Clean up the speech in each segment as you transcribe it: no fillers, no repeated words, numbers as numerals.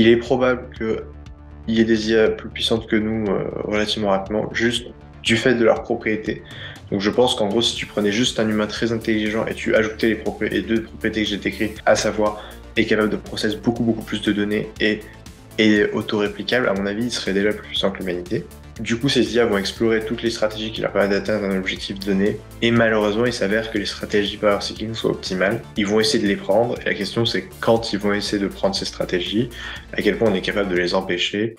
il est probable qu'il y ait des IA plus puissantes que nous relativement rapidement, juste du fait de leurs propriétés. Donc je pense qu'en gros, si tu prenais juste un humain très intelligent et tu ajoutais les deux propriétés que j'ai décrites, à savoir est capable de processer beaucoup plus de données et autoréplicable, à mon avis, il serait déjà plus puissant que l'humanité. Du coup, ces IA vont explorer toutes les stratégies qui leur permettent d'atteindre un objectif donné. Et malheureusement, il s'avère que les stratégies power seeking soient optimales. Ils vont essayer de les prendre. Et la question, c'est quand ils vont essayer de prendre ces stratégies, à quel point on est capable de les empêcher.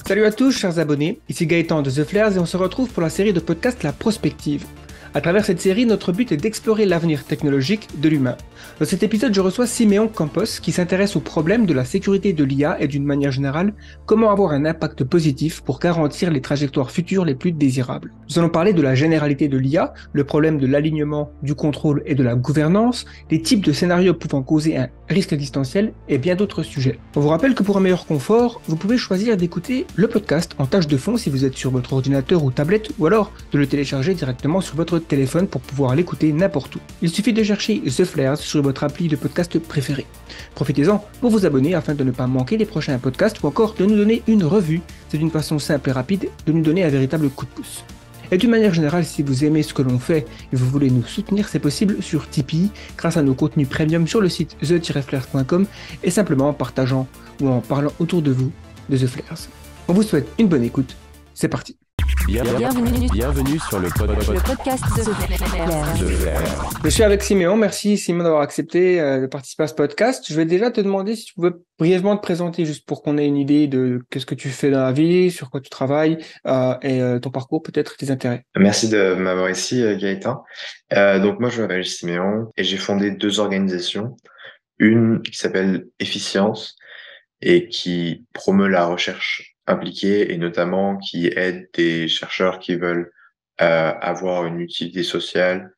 Salut à tous, chers abonnés. Ici Gaëtan de The Flares et on se retrouve pour la série de podcasts La Prospective. À travers cette série, notre but est d'explorer l'avenir technologique de l'humain. Dans cet épisode, je reçois Siméon Campos qui s'intéresse au problème de la sécurité de l'IA et d'une manière générale, comment avoir un impact positif pour garantir les trajectoires futures les plus désirables. Nous allons parler de la généralité de l'IA, le problème de l'alignement, du contrôle et de la gouvernance, les types de scénarios pouvant causer un risque existentiel et bien d'autres sujets. On vous rappelle que pour un meilleur confort, vous pouvez choisir d'écouter le podcast en tâche de fond si vous êtes sur votre ordinateur ou tablette ou alors de le télécharger directement sur votre téléphone pour pouvoir l'écouter n'importe où. Il suffit de chercher The Flares sur votre appli de podcast préféré. Profitez-en pour vous abonner afin de ne pas manquer les prochains podcasts ou encore de nous donner une revue. C'est une façon simple et rapide de nous donner un véritable coup de pouce. Et d'une manière générale, si vous aimez ce que l'on fait et vous voulez nous soutenir, c'est possible sur Tipeee grâce à nos contenus premium sur le site the-flares.com et simplement en partageant ou en parlant autour de vous de The Flares. On vous souhaite une bonne écoute. C'est parti. Bienvenue sur le podcast de Flares. Je suis avec Siméon. Merci Simon d'avoir accepté de participer à ce podcast. Je vais déjà te demander si tu pouvais brièvement te présenter juste pour qu'on ait une idée de qu'est-ce que tu fais dans la vie, sur quoi tu travailles et ton parcours, peut-être tes intérêts. Merci de m'avoir ici, Gaëtan. Donc moi, je m'appelle Siméon et j'ai fondé deux organisations. Une qui s'appelle Efficience et qui promeut la recherche impliquée et notamment qui aide des chercheurs qui veulent avoir une utilité sociale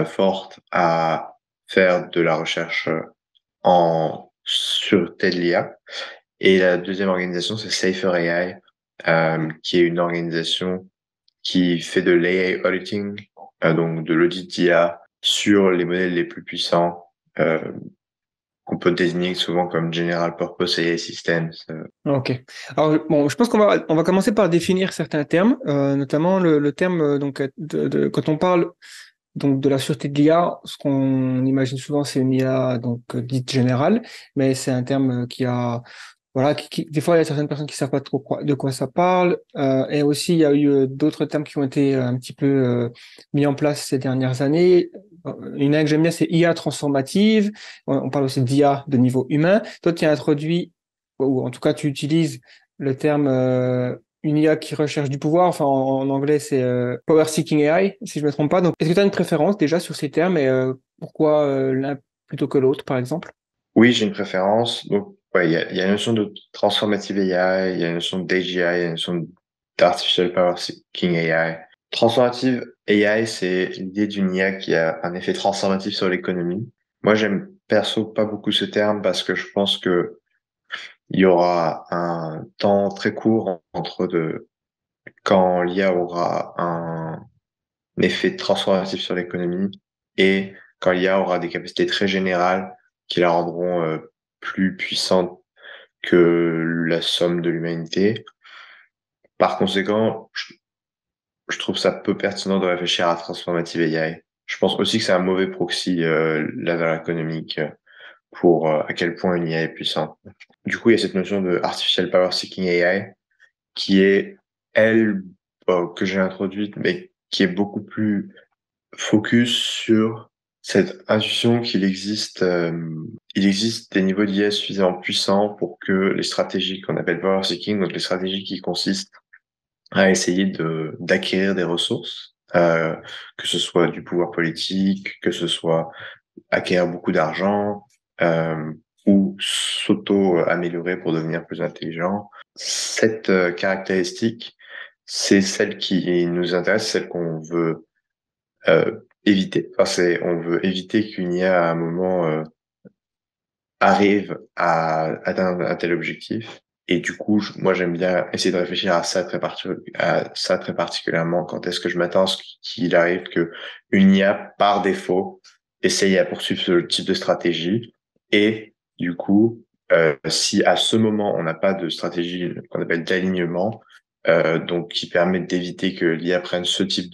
forte à faire de la recherche en sûreté de l'IA. Et la deuxième organisation, c'est Safer AI, qui est une organisation qui fait de l'AI auditing, donc de l'audit d'IA sur les modèles les plus puissants, qu'on peut désigner souvent comme General Purpose AI Systems. Ok. Alors bon, je pense qu'on va commencer par définir certains termes, notamment le terme quand on parle donc de la sûreté de l'IA, ce qu'on imagine souvent c'est une IA donc dite générale, mais c'est un terme qui a des fois il y a certaines personnes qui savent pas trop de quoi ça parle, et aussi il y a eu d'autres termes qui ont été un petit peu mis en place ces dernières années. Une que j'aime bien, c'est IA transformative. On parle aussi d'IA de niveau humain. Toi, tu as introduit, ou en tout cas, tu utilises le terme une IA qui recherche du pouvoir. Enfin, en anglais, c'est Power Seeking AI, si je me trompe pas. Donc, est-ce que tu as une préférence déjà sur ces termes et pourquoi l'un plutôt que l'autre, par exemple? Oui, j'ai une préférence. Donc, ouais, il y a la notion de transformative AI, il y a la notion d'AGI, il y a la notion d'artificial power seeking AI. Transformative AI, c'est l'idée d'une IA qui a un effet transformatif sur l'économie. Moi, j'aime perso pas beaucoup ce terme parce que je pense que il y aura un temps très court entre quand l'IA aura un effet transformatif sur l'économie et quand l'IA aura des capacités très générales qui la rendront plus puissante que la somme de l'humanité. Par conséquent, je trouve ça peu pertinent de réfléchir à transformative AI. Je pense aussi que c'est un mauvais proxy, la valeur économique, pour à quel point une IA est puissante. Du coup, il y a cette notion de artificial power seeking AI qui est, elle, que j'ai introduite, mais qui est beaucoup plus focus sur cette intuition il existe des niveaux d'IA suffisamment puissants pour que les stratégies qu'on appelle power seeking, donc les stratégies qui consistent à essayer d'acquérir des ressources, que ce soit du pouvoir politique, que ce soit acquérir beaucoup d'argent, ou s'auto-améliorer pour devenir plus intelligent. Cette caractéristique, c'est celle qui nous intéresse, celle qu'on veut éviter. Enfin, on veut éviter qu'une IA à un moment arrive à atteindre un tel objectif. Et du coup, moi, j'aime bien essayer de réfléchir à ça très particulièrement. Quand est-ce que je m'attends à ce qu'il arrive que une IA, par défaut, essaye à poursuivre ce type de stratégie, Et du coup, si à ce moment, on n'a pas de stratégie qu'on appelle d'alignement, donc qui permet d'éviter que l'IA prenne ce type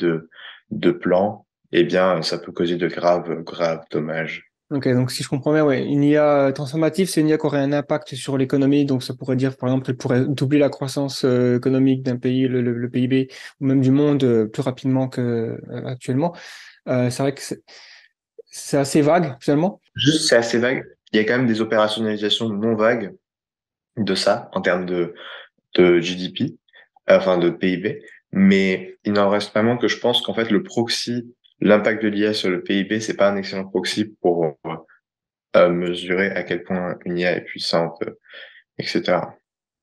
de plan, eh bien, ça peut causer de graves dommages. Ok, donc si je comprends bien, ouais, une IA transformative, c'est une IA qui aurait un impact sur l'économie, donc ça pourrait dire, par exemple, qu'elle pourrait doubler la croissance économique d'un pays, le PIB, ou même du monde plus rapidement que actuellement. C'est vrai que c'est assez vague, finalement. Juste, c'est assez vague. Il y a quand même des opérationnalisations non vagues de ça en termes de GDP, enfin de PIB, mais il n'en reste pas moins que je pense qu'en fait le proxy, l'impact de l'IA sur le PIB, c'est pas un excellent proxy pour mesurer à quel point une IA est puissante, etc.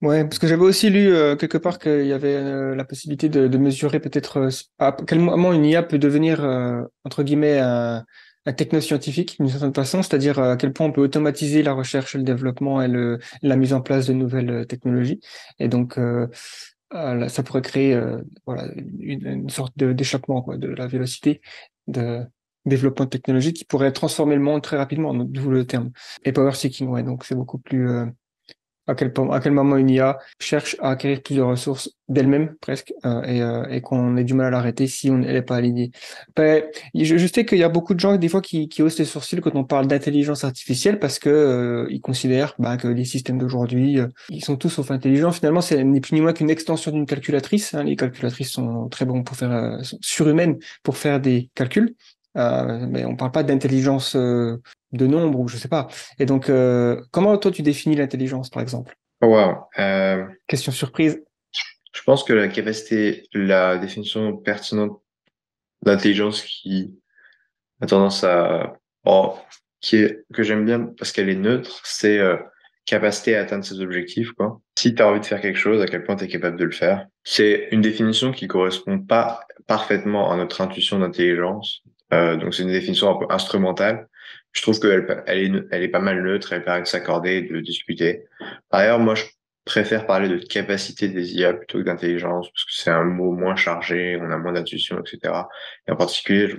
Ouais, parce que j'avais aussi lu quelque part qu'il y avait la possibilité de mesurer peut-être à quel moment une IA peut devenir, entre guillemets, un technoscientifique d'une certaine façon, c'est-à-dire à quel point on peut automatiser la recherche, le développement et la mise en place de nouvelles technologies. Et donc, là, ça pourrait créer voilà, une sorte d'échappement quoi, de la vélocité de développement technologique qui pourrait transformer le monde très rapidement, d'où le terme. Et power seeking, ouais, donc c'est beaucoup plus à quel moment une IA cherche à acquérir plus de ressources d'elle-même presque et qu'on ait du mal à l'arrêter si elle n'est pas alignée. Ben, je sais qu'il y a beaucoup de gens des fois qui haussent les sourcils quand on parle d'intelligence artificielle parce que ils considèrent que les systèmes d'aujourd'hui ils sont tous sauf intelligents. Finalement, c'est ni plus ni moins qu'une extension d'une calculatrice. Hein. Les calculatrices sont très bons pour faire sont surhumaines pour faire des calculs. Mais on parle pas d'intelligence de nombre ou je sais pas. Et donc, comment toi tu définis l'intelligence, par exemple? Wow. Question surprise. Je pense que la définition pertinente d'intelligence qui a tendance oh, que j'aime bien parce qu'elle est neutre, c'est capacité à atteindre ses objectifs, quoi. Si tu as envie de faire quelque chose, à quel point tu es capable de le faire. C'est une définition qui correspond pas parfaitement à notre intuition d'intelligence. Donc c'est une définition un peu instrumentale. Je trouve elle est pas mal neutre, elle permet de s'accorder, de discuter. Par ailleurs, moi, je préfère parler de capacité des IA plutôt que d'intelligence, parce que c'est un mot moins chargé, on a moins d'intuition, etc. Et en particulier,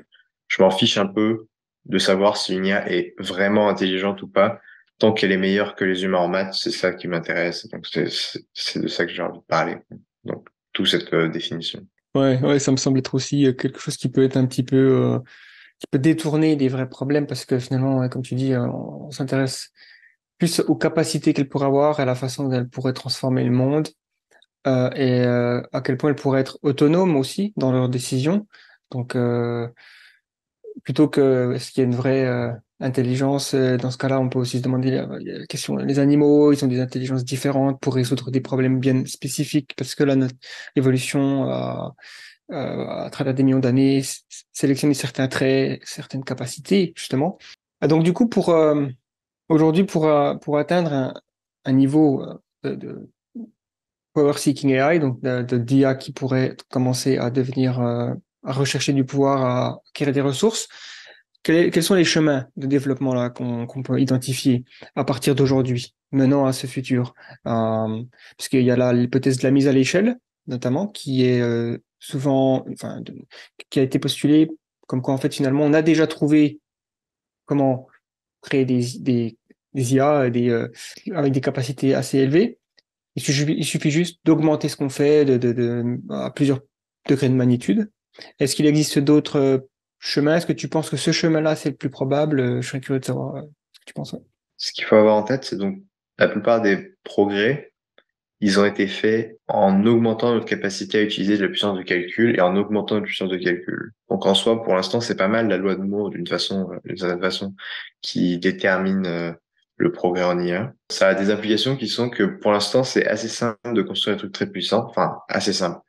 je m'en fiche un peu de savoir si une IA est vraiment intelligente ou pas. Tant qu'elle est meilleure que les humains en maths, c'est ça qui m'intéresse. Donc, c'est de ça que j'ai envie de parler. Donc, toute cette définition. Ouais, ouais, ça me semble être aussi quelque chose qui peut être un petit peu, qui peut détourner des vrais problèmes parce que finalement, ouais, comme tu dis, on s'intéresse plus aux capacités qu'elle pourrait avoir, à la façon dont elle pourrait transformer le monde et à quel point elle pourrait être autonome aussi dans leurs décisions. Donc, plutôt que est-ce qu'il y a une vraie intelligence, dans ce cas-là, on peut aussi se demander il y a la question, les animaux, ils ont des intelligences différentes pour résoudre des problèmes bien spécifiques parce que là, notre évolution à travers des millions d'années sélectionne certains traits, certaines capacités, justement. Ah, donc, du coup, aujourd'hui, pour atteindre un niveau de Power Seeking AI, donc d'IA qui pourrait commencer à devenir, à rechercher du pouvoir, à acquérir des ressources. Quels sont les chemins de développement là qu'on peut identifier à partir d'aujourd'hui, menant à ce futur? Parce qu'il y a l'hypothèse de la mise à l'échelle, notamment, qui est souvent, enfin, qui a été postulée comme quoi en fait finalement on a déjà trouvé comment créer des IA avec des capacités assez élevées. Il suffit juste d'augmenter ce qu'on fait à plusieurs degrés de magnitude. Est-ce qu'il existe d'autres chemins? Est-ce que tu penses que ce chemin-là, c'est le plus probable? Je serais curieux de savoir ce que tu penses. Ouais. Ce qu'il faut avoir en tête, c'est donc la plupart des progrès, ils ont été faits en augmentant notre capacité à utiliser de la puissance de calcul et en augmentant notre puissance de calcul. Donc en soi, pour l'instant, c'est pas mal la loi de Moore d'une certaine façon, qui détermine le progrès en IA. Ça a des applications qui sont que pour l'instant, c'est assez simple de construire des trucs très puissants, enfin assez simple.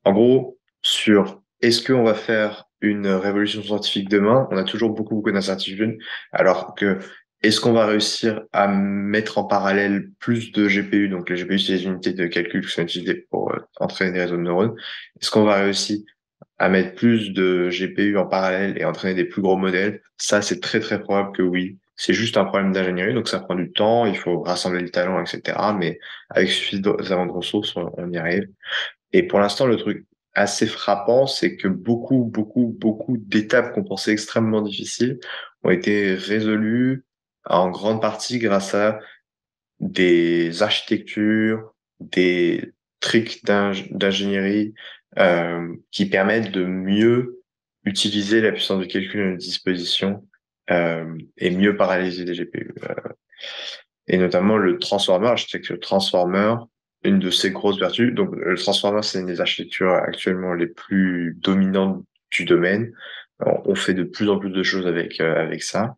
En gros, sur est-ce qu'on va faire une révolution scientifique demain, on a toujours beaucoup d'incertitudes, alors que est-ce qu'on va réussir à mettre en parallèle plus de GPU, donc les GPU, c'est les unités de calcul qui sont utilisées pour entraîner des réseaux de neurones, est-ce qu'on va réussir à mettre plus de GPU en parallèle et entraîner des plus gros modèles? Ça, c'est très probable que oui. C'est juste un problème d'ingénierie, donc ça prend du temps, il faut rassembler le talent, etc. Mais avec suffisamment de ressources, on y arrive. Et pour l'instant, le truc assez frappant, c'est que beaucoup d'étapes qu'on pensait extrêmement difficiles ont été résolues en grande partie grâce à des architectures, des tricks d'ingénierie qui permettent de mieux utiliser la puissance de calcul à notre disposition et mieux paralyser les GPU. Et notamment le transformer, l'architecture transformer, une de ses grosses vertus. Donc le transformer, c'est une des architectures actuellement les plus dominantes du domaine. Alors, on fait de plus en plus de choses avec ça.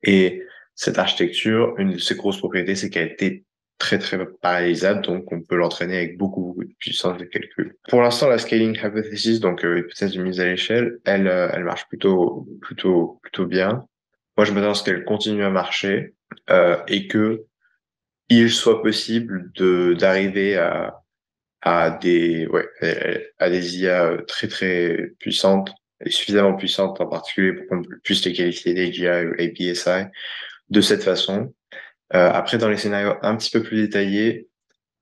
Et cette architecture, une de ses grosses propriétés, c'est qu'elle a été très très parallélisable, donc on peut l'entraîner avec beaucoup de puissance de calcul. Pour l'instant, la scaling hypothesis, donc hypothèse de mise à l'échelle, elle marche plutôt bien. Moi, je m'attends à ce qu'elle continue à marcher et que il soit possible d'arriver à des IA très très puissantes et suffisamment puissantes en particulier pour qu'on puisse les qualifier d'AGI ou APSI de cette façon. Après, dans les scénarios un petit peu plus détaillés,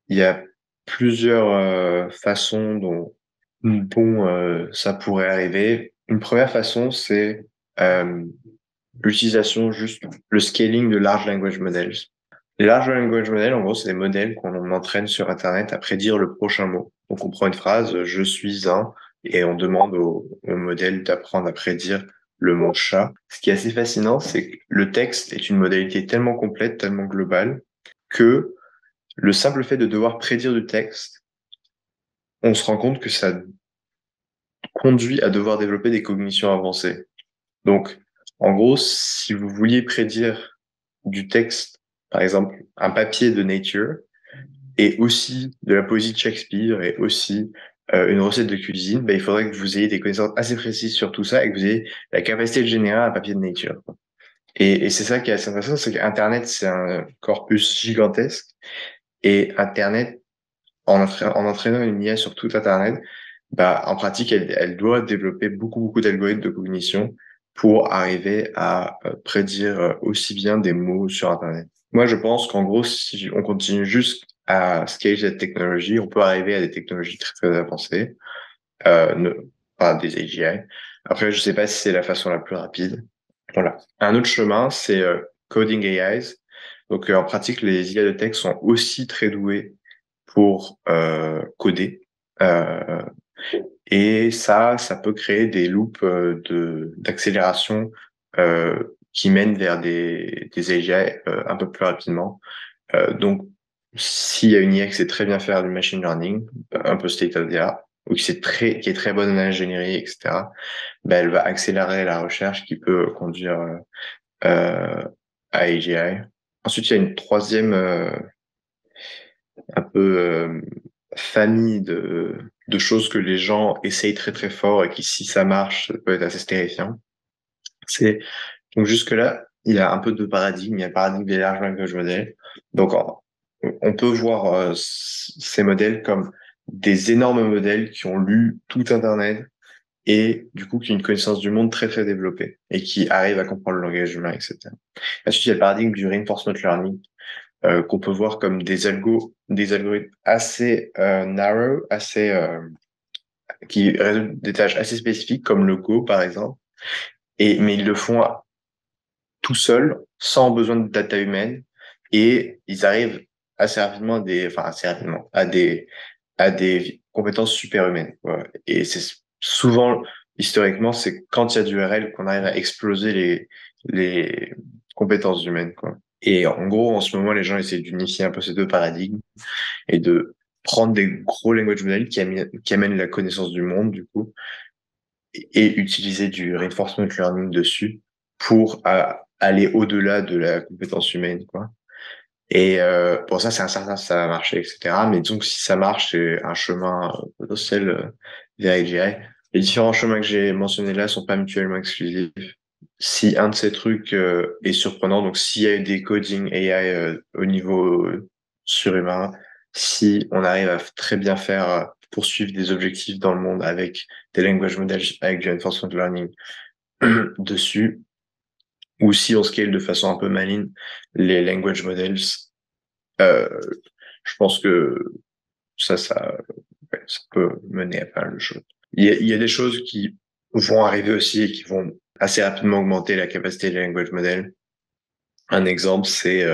il y a plusieurs façons dont ça pourrait arriver. Une première façon, c'est l'utilisation juste le scaling de large language models. Les large language models, en gros, c'est des modèles qu'on entraîne sur Internet à prédire le prochain mot. Donc, on prend une phrase, je suis un, et on demande au modèle d'apprendre à prédire le mot chat. Ce qui est assez fascinant, c'est que le texte est une modalité tellement complète, tellement globale, que le simple fait de devoir prédire du texte, on se rend compte que ça conduit à devoir développer des cognitions avancées. Donc, en gros, si vous vouliez prédire du texte, par exemple, un papier de Nature, et aussi de la poésie de Shakespeare, et aussi une recette de cuisine, il faudrait que vous ayez des connaissances assez précises sur tout ça et que vous ayez la capacité de générer un papier de Nature. Et c'est ça qui est assez intéressant, c'est qu'Internet, c'est un corpus gigantesque, et Internet, en entraînant une IA sur tout Internet, en pratique, elle doit développer beaucoup d'algorithmes de cognition pour arriver à prédire aussi bien des mots sur Internet. Moi, je pense qu'en gros, si on continue juste à scaler cette technologie, on peut arriver à des technologies très très avancées, pas des AGI. Après, je sais pas si c'est la façon la plus rapide. Voilà. Un autre chemin, c'est coding AIs. Donc, en pratique, les IA de texte sont aussi très doués pour coder. Et ça peut créer des loops d'accélération qui mènent vers des AGI un peu plus rapidement. Donc, s'il y a une IA qui sait très bien faire du machine learning, un peu state of the art, ou qui est très bonne en ingénierie, etc., elle va accélérer la recherche qui peut conduire à AGI. Ensuite, il y a une troisième un peu famille de choses que les gens essayent très très fort et qui, si ça marche, ça peut être assez terrifiant. C'est donc jusque-là, il y a un peu de paradigme. Il y a le paradigme des large language models. Donc, on peut voir ces modèles comme des énormes modèles qui ont lu tout Internet et du coup qui ont une connaissance du monde très très développée et qui arrivent à comprendre le langage humain, etc. Ensuite, il y a le paradigme du reinforcement learning qu'on peut voir comme des algorithmes assez narrow, assez qui résolvent des tâches assez spécifiques comme le Go par exemple, mais ils le font tout seuls, sans besoin de data humaine, et ils arrivent assez rapidement à des compétences superhumaines, quoi. Et c'est souvent, historiquement, c'est quand il y a du RL qu'on arrive à exploser les compétences humaines, quoi. Et en gros, en ce moment, les gens essaient d'unifier un peu ces deux paradigmes et de prendre des gros language models qui amènent la connaissance du monde, du coup, et utiliser du reinforcement learning dessus pour aller au-delà de la compétence humaine, quoi. Et pour ça, c'est incertain si ça va marcher, etc. Mais disons que si ça marche, c'est un chemin potentiel vers AGI. Les différents chemins que j'ai mentionnés là sont pas mutuellement exclusifs. Si un de ces trucs est surprenant, donc s'il y a eu des coding AI au niveau surhumain, si on arrive à très bien faire poursuivre des objectifs dans le monde avec des language models, avec du reinforcement learning dessus, ou si on scale de façon un peu maligne les language models, euh, je pense que ça peut mener à pas mal de choses. Il y a des choses qui vont arriver aussi et qui vont assez rapidement augmenter la capacité des language models. Un exemple, c'est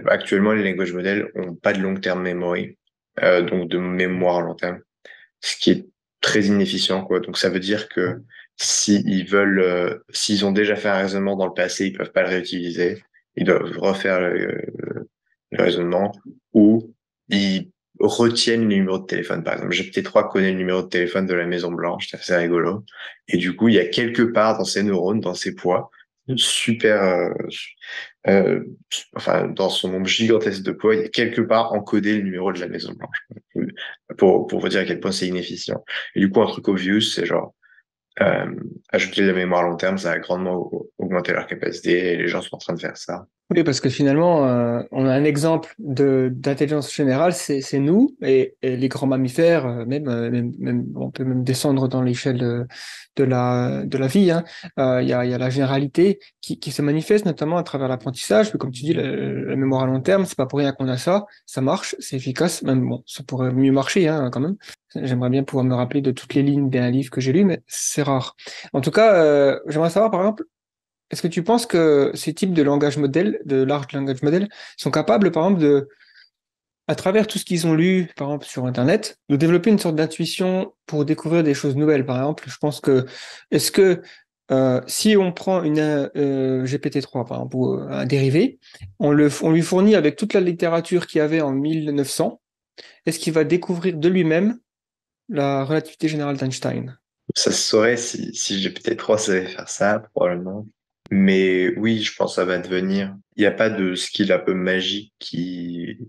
actuellement les language models ont pas de long terme memory, donc de mémoire à long terme, ce qui est très inefficient, quoi. Donc ça veut dire que s'ils ont déjà fait un raisonnement dans le passé, ils peuvent pas le réutiliser. Ils doivent refaire le raisonnement ou ils retiennent le numéro de téléphone. Par exemple, GPT-3 connaît le numéro de téléphone de la Maison Blanche, c'est assez rigolo. Et du coup, il y a quelque part dans ses neurones, dans ses poids, super, euh, enfin, dans son nombre gigantesque de poids, il y a quelque part encodé le numéro de la Maison Blanche. Pour vous dire à quel point c'est inefficient. Et du coup, un truc obvious, c'est genre, euh, ajouter de la mémoire à long terme, ça a grandement augmenté leur capacité et les gens sont en train de faire ça. Oui, parce que finalement, on a un exemple d'intelligence générale, c'est nous et les grands mammifères, on peut même descendre dans l'échelle de la vie, hein. Il y a la généralité qui se manifeste notamment à travers l'apprentissage. Puis comme tu dis, la mémoire à long terme, c'est pas pour rien qu'on a ça. Ça marche, c'est efficace. Même bon, ça pourrait mieux marcher, hein, quand même. J'aimerais bien pouvoir me rappeler de toutes les lignes d'un livre que j'ai lu, mais c'est rare. En tout cas, j'aimerais savoir, par exemple, est-ce que tu penses que ces types de langage modèle, de large language model, sont capables, par exemple, à travers tout ce qu'ils ont lu, par exemple, sur Internet, de développer une sorte d'intuition pour découvrir des choses nouvelles, par exemple? Je pense que, est-ce que si on prend une GPT-3, par exemple, ou un dérivé, on lui fournit avec toute la littérature qu'il y avait en 1900, est-ce qu'il va découvrir de lui-même la relativité générale d'Einstein? Ça se saurait si GPT-3 savait faire ça, probablement. Mais oui, je pense que ça va devenir. Il n'y a pas de skill un peu magique qui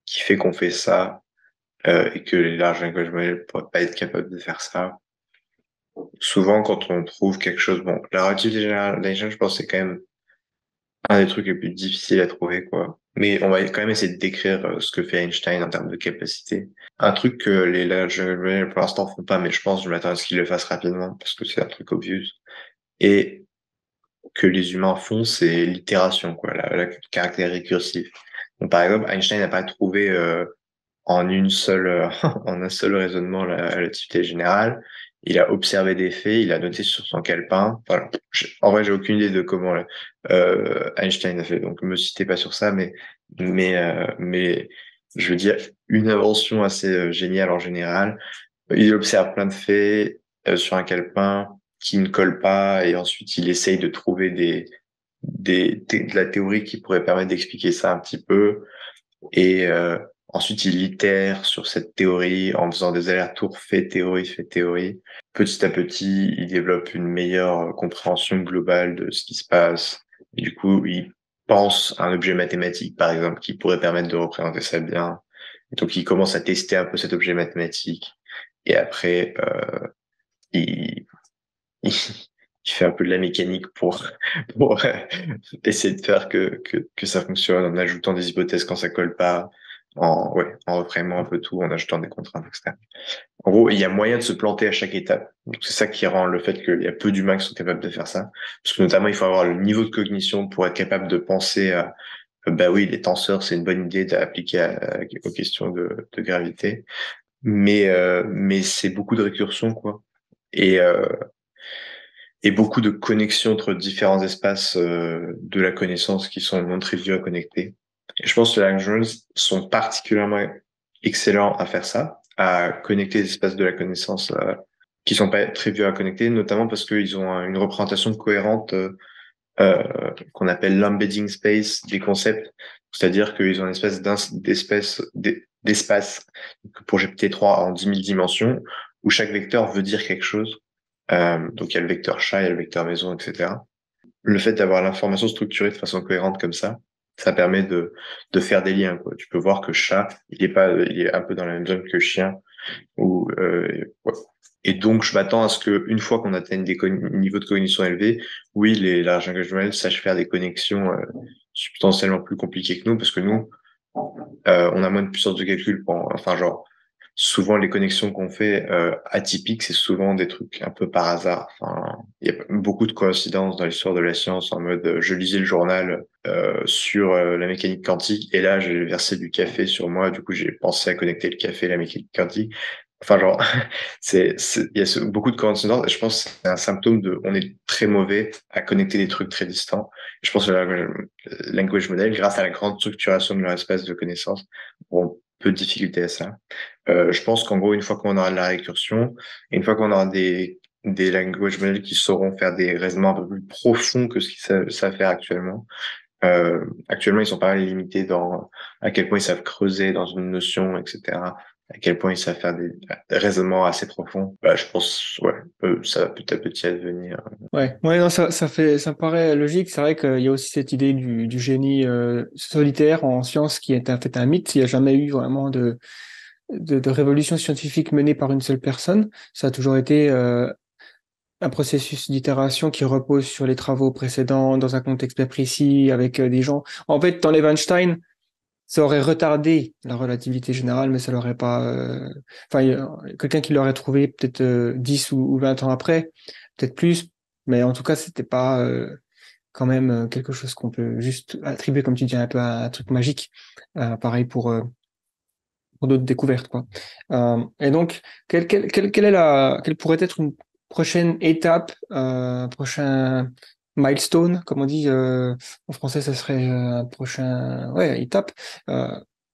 fait qu'on fait ça, et que les large language models ne pourraient pas être capables de faire ça. Souvent, quand on trouve quelque chose, bon, la relativité générale d'Einstein, je pense que c'est quand même un des trucs les plus difficiles à trouver, quoi. Mais on va quand même essayer de décrire ce que fait Einstein en termes de capacité. Un truc que les large language models pour l'instant font pas, mais je pense que je m'attends à ce qu'ils le fassent rapidement parce que c'est un truc obvious. Et que les humains font, c'est l'itération, quoi, le caractère récursif. Donc, par exemple, Einstein n'a pas trouvé en une seule, en un seul raisonnement la relativité générale. Il a observé des faits, il a noté sur son calepin. Enfin, en vrai, j'ai aucune idée de comment Einstein a fait, donc me citez pas sur ça, mais je veux dire une invention assez géniale en général. Il observe plein de faits sur un calepin qui ne collent pas et ensuite il essaye de trouver de la théorie qui pourrait permettre d'expliquer ça un petit peu. Et ensuite, il itère sur cette théorie en faisant des allers-retours fait théorie, fait théorie. Petit à petit, il développe une meilleure compréhension globale de ce qui se passe. Et du coup, il pense à un objet mathématique, par exemple, qui pourrait permettre de représenter ça bien. Et donc, il commence à tester un peu cet objet mathématique. Et après, il, il, il fait un peu de la mécanique pour essayer de faire que ça fonctionne en ajoutant des hypothèses quand ça colle pas, en reframant un peu tout, en ajoutant des contraintes externes. En gros, il y a moyen de se planter à chaque étape. Donc, c'est ça qui rend le fait qu'il y a peu d'humains qui sont capables de faire ça. Parce que notamment, il faut avoir le niveau de cognition pour être capable de penser à, bah oui, les tenseurs, c'est une bonne idée d'appliquer aux questions de gravité. Mais c'est beaucoup de récursion, quoi. Et, euh, et beaucoup de connexions entre différents espaces de la connaissance qui sont non triviaux à connecter. Et je pense que les languages sont particulièrement excellents à faire ça, à connecter les espaces de la connaissance qui sont pas triviaux à connecter, notamment parce qu'ils ont une représentation cohérente euh, qu'on appelle l'embedding space des concepts, c'est-à-dire qu'ils ont une espèce d'espace pour GPT-3 en 10 000 dimensions où chaque vecteur veut dire quelque chose. Donc il y a le vecteur chat, il y a le vecteur maison, etc. Le fait d'avoir l'information structurée de façon cohérente comme ça permet de faire des liens, quoi. Tu peux voir que chat, il est un peu dans la même zone que chien, ou ouais. Et donc je m'attends à ce que une fois qu'on atteigne des niveaux de cognition élevés, oui, les large language models sachent faire des connexions substantiellement plus compliquées que nous, parce que nous, on a moins de puissance de calcul. Enfin, genre, souvent les connexions qu'on fait atypiques, c'est souvent des trucs un peu par hasard. Enfin, il y a beaucoup de coïncidences dans l'histoire de la science, en mode je lisais le journal sur la mécanique quantique et là j'ai versé du café sur moi, du coup j'ai pensé à connecter le café et la mécanique quantique. Enfin, genre, il y a beaucoup de coïncidences et je pense que c'est un symptôme on est très mauvais à connecter des trucs très distants. Je pense que language model, grâce à la grande structuration de leur espace de connaissances, auront peu de difficultés à ça. Je pense qu'en gros, une fois qu'on aura de la récursion, et une fois qu'on aura des language models qui sauront faire des raisonnements un peu plus profonds que ce qu'ils savent faire actuellement. Actuellement, ils sont pas mal limités dans à quel point ils savent creuser dans une notion, etc. À quel point ils savent faire des raisonnements assez profonds. Bah, je pense, ouais, ça va petit à petit advenir. Ouais, non, ça me paraît logique. C'est vrai qu'il y a aussi cette idée du génie solitaire en sciences qui est en fait un mythe. Il n'y a jamais eu vraiment de révolution scientifique menée par une seule personne. Ça a toujours été un processus d'itération qui repose sur les travaux précédents dans un contexte bien précis avec des gens. En fait, t'enlèves Einstein, ça aurait retardé la relativité générale, mais ça l'aurait pas. Enfin, quelqu'un qui l'aurait trouvé peut-être 10 ou 20 ans après, peut-être plus, mais en tout cas, c'était pas quand même quelque chose qu'on peut juste attribuer, comme tu dis, un peu à un truc magique. Pareil pour d'autres découvertes, quoi. Et donc, quelle pourrait être une prochaine étape, prochain milestone, comme on dit en français, ça serait un prochain, ouais, étape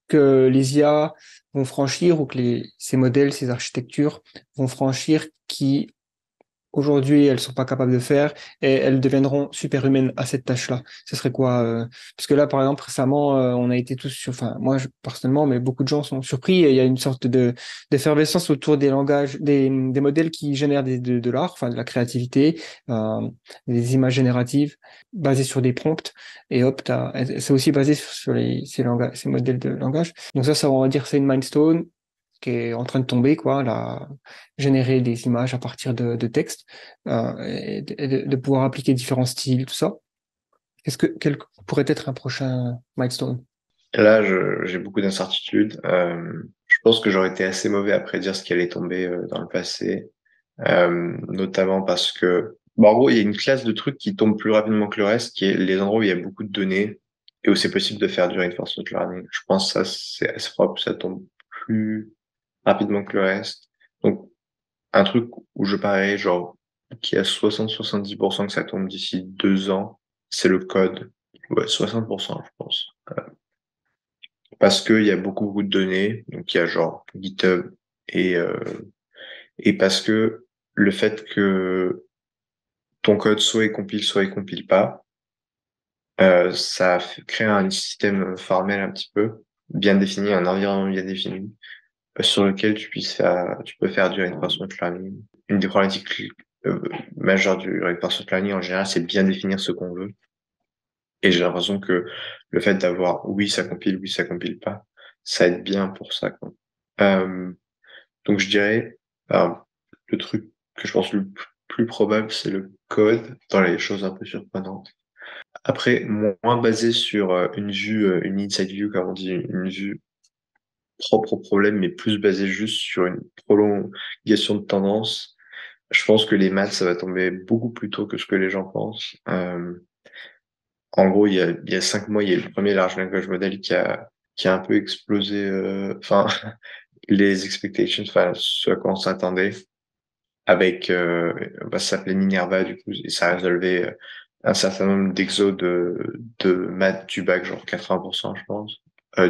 que les IA vont franchir ou que ces modèles, ces architectures vont franchir qui aujourd'hui, elles sont pas capables de faire et elles deviendront superhumaines à cette tâche-là. Ce serait quoi Parce que là, par exemple, récemment, on a été tous enfin, moi personnellement, mais beaucoup de gens sont surpris et il y a une sorte d'effervescence autour des langages, des modèles qui génèrent de l'art, enfin de la créativité, des images génératives basées sur des prompts et hop, c'est aussi basé sur ces modèles de langage. Donc ça, on va dire, c'est une milestone qui est en train de tomber, quoi, là, générer des images à partir de textes, de pouvoir appliquer différents styles, tout ça. Quel pourrait être un prochain milestone? Là, j'ai beaucoup d'incertitudes. Je pense que j'aurais été assez mauvais à prédire ce qui allait tomber dans le passé, notamment parce que, bon, en gros, il y a une classe de trucs qui tombe plus rapidement que le reste, qui est les endroits où il y a beaucoup de données et où c'est possible de faire du reinforcement learning. Je pense que ça, c'est assez probable que ça tombe plus rapidement que le reste. Donc, un truc où je parie, genre, qui a 60-70% que ça tombe d'ici 2 ans, c'est le code. Ouais, 60%, je pense. Parce qu'il y a beaucoup, beaucoup de données. Donc, il y a genre GitHub et, euh, et parce que le fait que ton code soit il compile pas, crée un système formel un petit peu bien défini, un environnement bien défini, sur lequel tu peux faire du reinforcement learning. Une des problématiques euh, majeures du reinforcement learning en général, c'est bien définir ce qu'on veut. Et j'ai l'impression que le fait d'avoir oui, ça compile pas, ça aide bien pour ça, quoi. Euh, donc je dirais, euh, le truc que je pense le plus probable, c'est le code dans les choses un peu surprenantes. Après, moins basé sur une inside view, comme on dit, une vue propre au problème, mais plus basé juste sur une prolongation de tendance. Je pense que les maths, ça va tomber beaucoup plus tôt que ce que les gens pensent. En gros, il y a 5 mois, il y a eu le premier large language model qui a un peu explosé, enfin, les expectations, enfin, ce à quoi on s'attendait, avec, ça s'appelait Minerva, du coup, et ça résolvait un certain nombre d'exos de maths du bac, genre 80%, je pense,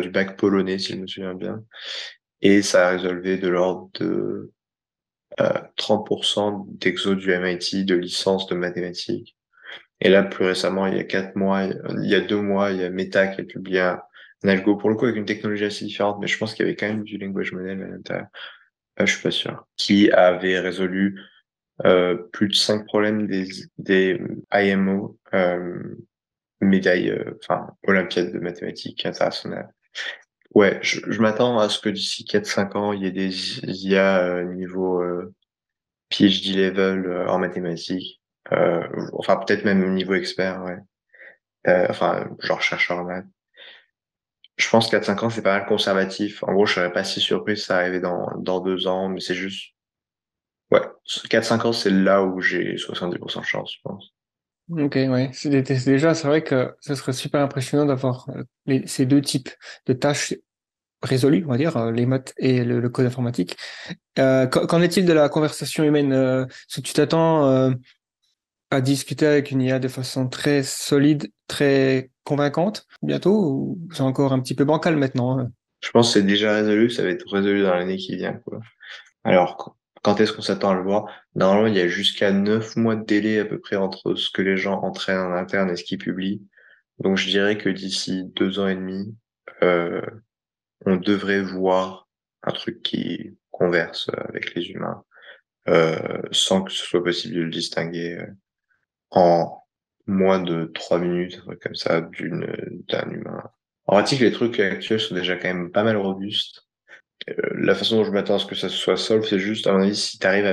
du bac polonais, si je me souviens bien. Et ça a résolvé de l'ordre de 30% d'exos du MIT, de licence de mathématiques. Et là, plus récemment, il y a 4 mois, il y a 2 mois, il y a Meta qui a publié un algo, pour le coup, avec une technologie assez différente, mais je pense qu'il y avait quand même du language model à l'intérieur. Je suis pas sûr. Qui avait résolu plus de 5 problèmes des IMO, médailles, enfin, Olympiade de mathématiques internationales. Ouais, je m'attends à ce que d'ici 4-5 ans, il y ait des IA niveau PhD level en mathématiques. Enfin, peut-être même au niveau expert, ouais. Enfin, genre chercheur en maths. Je pense 4-5 ans, c'est pas mal conservatif. En gros, je serais pas si surpris si ça arrivait dans 2 ans, mais c'est juste, ouais, 4-5 ans, c'est là où j'ai 70% de chance, je pense. Ok, ouais. C'est vrai que ce serait super impressionnant d'avoir ces deux types de tâches résolus, on va dire, les maths et le code informatique. Qu'en est-il de la conversation humaine? Est-ce que tu t'attends à discuter avec une IA de façon très solide, très convaincante bientôt, ou c'est encore un petit peu bancal maintenant, hein? Je pense que c'est déjà résolu, ça va être résolu dans l'année qui vient, quoi. Alors, quand est-ce qu'on s'attend à le voir? Normalement, il y a jusqu'à 9 mois de délai à peu près entre ce que les gens entraînent en interne et ce qu'ils publient. Donc, je dirais que d'ici 2 ans et demi, euh, on devrait voir un truc qui converse avec les humains, sans que ce soit possible de le distinguer en moins de 3 minutes, un truc comme ça, d'un humain. En pratique, les trucs actuels sont déjà quand même pas mal robustes. La façon dont je m'attends à ce que ça soit solve, c'est juste, à mon avis, si t'arrives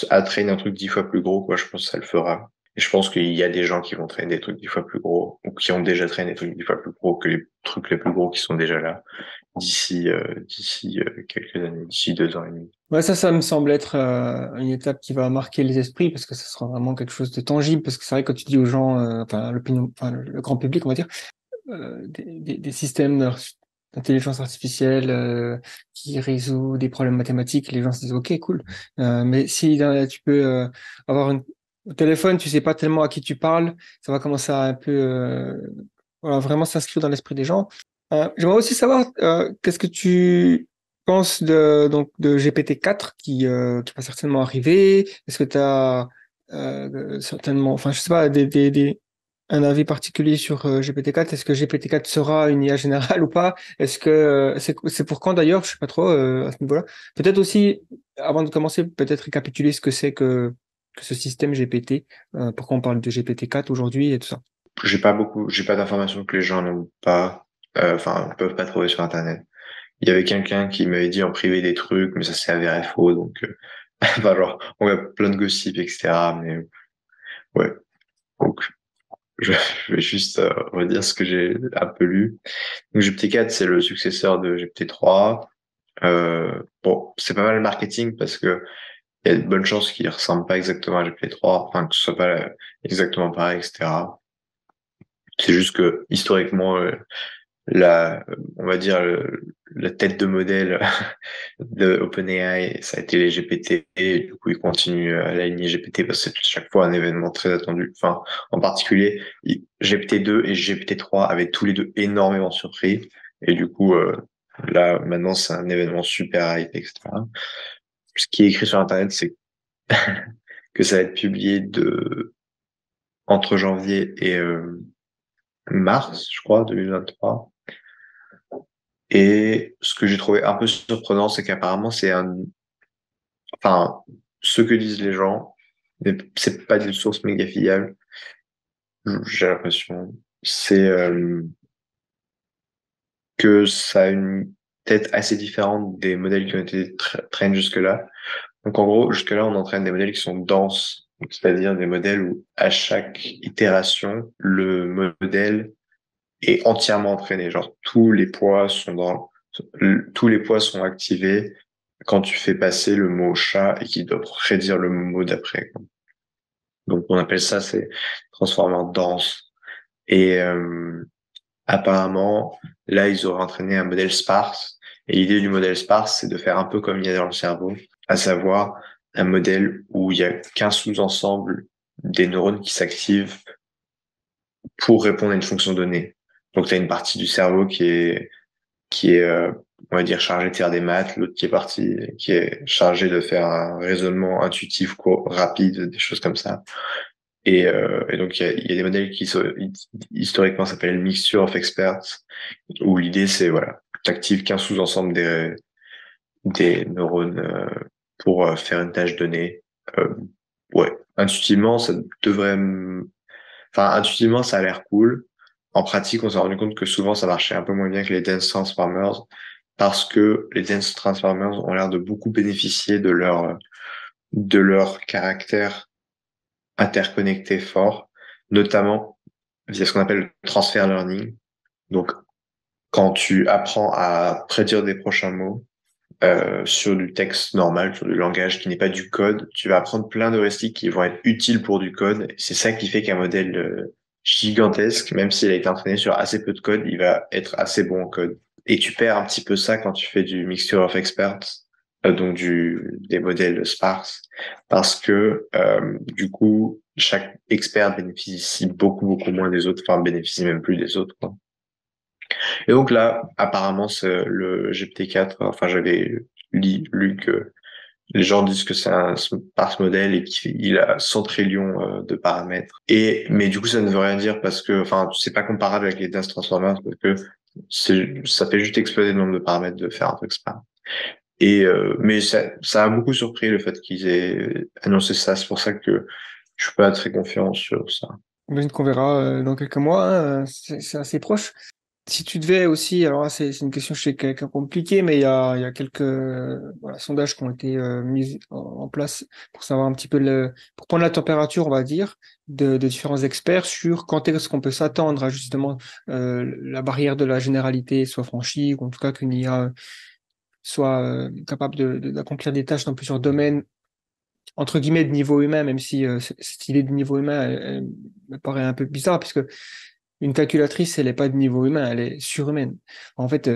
à traîner un truc 10 fois plus gros, quoi, je pense que ça le fera. Et je pense qu'il y a des gens qui vont traîner des trucs 10 fois plus gros, ou qui ont déjà traîné des trucs 10 fois plus gros que les trucs les plus gros qui sont déjà là, d'ici quelques années, d'ici 2 ans et demi. Ouais, ça me semble être une étape qui va marquer les esprits parce que ça sera vraiment quelque chose de tangible. Parce que c'est vrai, quand tu dis aux gens, enfin, l'opinion, enfin, le grand public, on va dire, des systèmes d'intelligence artificielle qui résout des problèmes mathématiques, les gens se disent ok, cool. Mais si tu peux avoir au téléphone, tu sais pas tellement à qui tu parles, ça va commencer à un peu voilà, vraiment s'inscrire dans l'esprit des gens. J'aimerais aussi savoir qu'est-ce que tu penses de GPT-4 qui va certainement arriver. Est-ce que tu as certainement, enfin je sais pas, un avis particulier sur GPT-4? Est-ce que GPT-4 sera une IA générale ou pas? Est-ce que c'est pour quand d'ailleurs? Je sais pas trop à ce niveau-là. Peut-être aussi, avant de commencer, peut-être récapituler ce que c'est que ce système GPT, pourquoi on parle de GPT-4 aujourd'hui et tout ça. J'ai pas d'informations que les gens n'ont pas, enfin, peuvent pas trouver sur Internet. Il y avait quelqu'un qui m'avait dit en privé des trucs, mais ça s'est avéré faux, donc, enfin, genre, on a plein de gossip, etc., mais, ouais. Donc, je, je vais juste redire ce que j'ai un peu lu. Donc, GPT-4, c'est le successeur de GPT-3. Bon, c'est pas mal le marketing parce que il y a de bonnes chances qu'il ressemble pas exactement à GPT-3, enfin, que ce soit pas exactement pareil, etc. C'est juste que, historiquement, on va dire, la tête de modèle de OpenAI, ça a été les GPT, et du coup, ils continuent à aligner GPT parce que c'est chaque fois un événement très attendu. Enfin, en particulier, GPT-2 et GPT-3 avaient tous les deux énormément surpris, et du coup, là, maintenant, c'est un événement super hype, etc. Ce qui est écrit sur Internet, c'est que ça va être publié entre janvier et mars, je crois, 2023. Et ce que j'ai trouvé un peu surprenant, c'est qu'apparemment, enfin, ce que disent les gens, mais c'est pas d'une source méga fiable, j'ai l'impression. C'est que ça a une tête assez différente des modèles qui ont été traînés jusque-là. Donc, en gros, jusque-là, on entraîne des modèles qui sont denses, c'est-à-dire des modèles où, à chaque itération, le modèle est entièrement entraîné. Genre, tous les poids sont activés quand tu fais passer le mot chat et qu'il doit prédire le mot d'après, quoi. Donc, on appelle ça, c'est transformer dense. Et apparemment, là, ils auraient entraîné un modèle sparse. Et l'idée du modèle sparse, c'est de faire un peu comme il y a dans le cerveau, à savoir un modèle où il y a qu'un sous-ensemble des neurones qui s'activent pour répondre à une fonction donnée. Donc, tu as une partie du cerveau qui est, on va dire, chargée de faire des maths, l'autre qui est chargée de faire un raisonnement intuitif, rapide, des choses comme ça. Et donc, il y a des modèles historiquement s'appellent Mixture of Experts, où l'idée, c'est, voilà, t'actives qu'un sous-ensemble des neurones pour faire une tâche donnée. Euh, ouais, intuitivement, enfin, intuitivement, ça a l'air cool. En pratique, on s'est rendu compte que souvent, ça marchait un peu moins bien que les Dense Transformers, parce que les Dense Transformers ont l'air de beaucoup bénéficier de leur caractère interconnecté fort, notamment via ce qu'on appelle le transfer learning. Donc, quand tu apprends à prédire des prochains mots sur du texte normal, sur du langage qui n'est pas du code, tu vas apprendre plein d'heuristiques qui vont être utiles pour du code. Et c'est ça qui fait qu'un modèle gigantesque, même s'il a été entraîné sur assez peu de code, il va être assez bon en code. Et tu perds un petit peu ça quand tu fais du mixture of experts, donc des modèles sparse, parce que du coup, chaque expert bénéficie beaucoup moins des autres, enfin bénéficie même plus des autres, quoi. Et donc là, apparemment, c'est le GPT-4, enfin j'avais lu que les gens disent que c'est un sparse modèle et qu'il a 100 trillions de paramètres. Mais du coup, ça ne veut rien dire parce que, enfin, c'est pas comparable avec les dense transformers parce que ça fait juste exploser le nombre de paramètres de faire un truc sparse. Mais ça a beaucoup surpris le fait qu'ils aient annoncé ça. C'est pour ça que je suis pas très confiant sur ça. J'imagine qu'on verra dans quelques mois, hein, c'est assez proche. Si tu devais aussi, alors là, c'est une question, je sais, qui est compliquée, mais il y a quelques voilà, sondages qui ont été mis en place pour savoir un petit peu pour prendre la température, on va dire, de différents experts sur quand est-ce qu'on peut s'attendre à justement la barrière de la généralité soit franchie, ou en tout cas qu'une IA soit capable d'accomplir des tâches dans plusieurs domaines, entre guillemets, de niveau humain, même si cette idée de niveau humain, elle me paraît un peu bizarre, puisque une calculatrice, elle n'est pas de niveau humain, elle est surhumaine. En fait,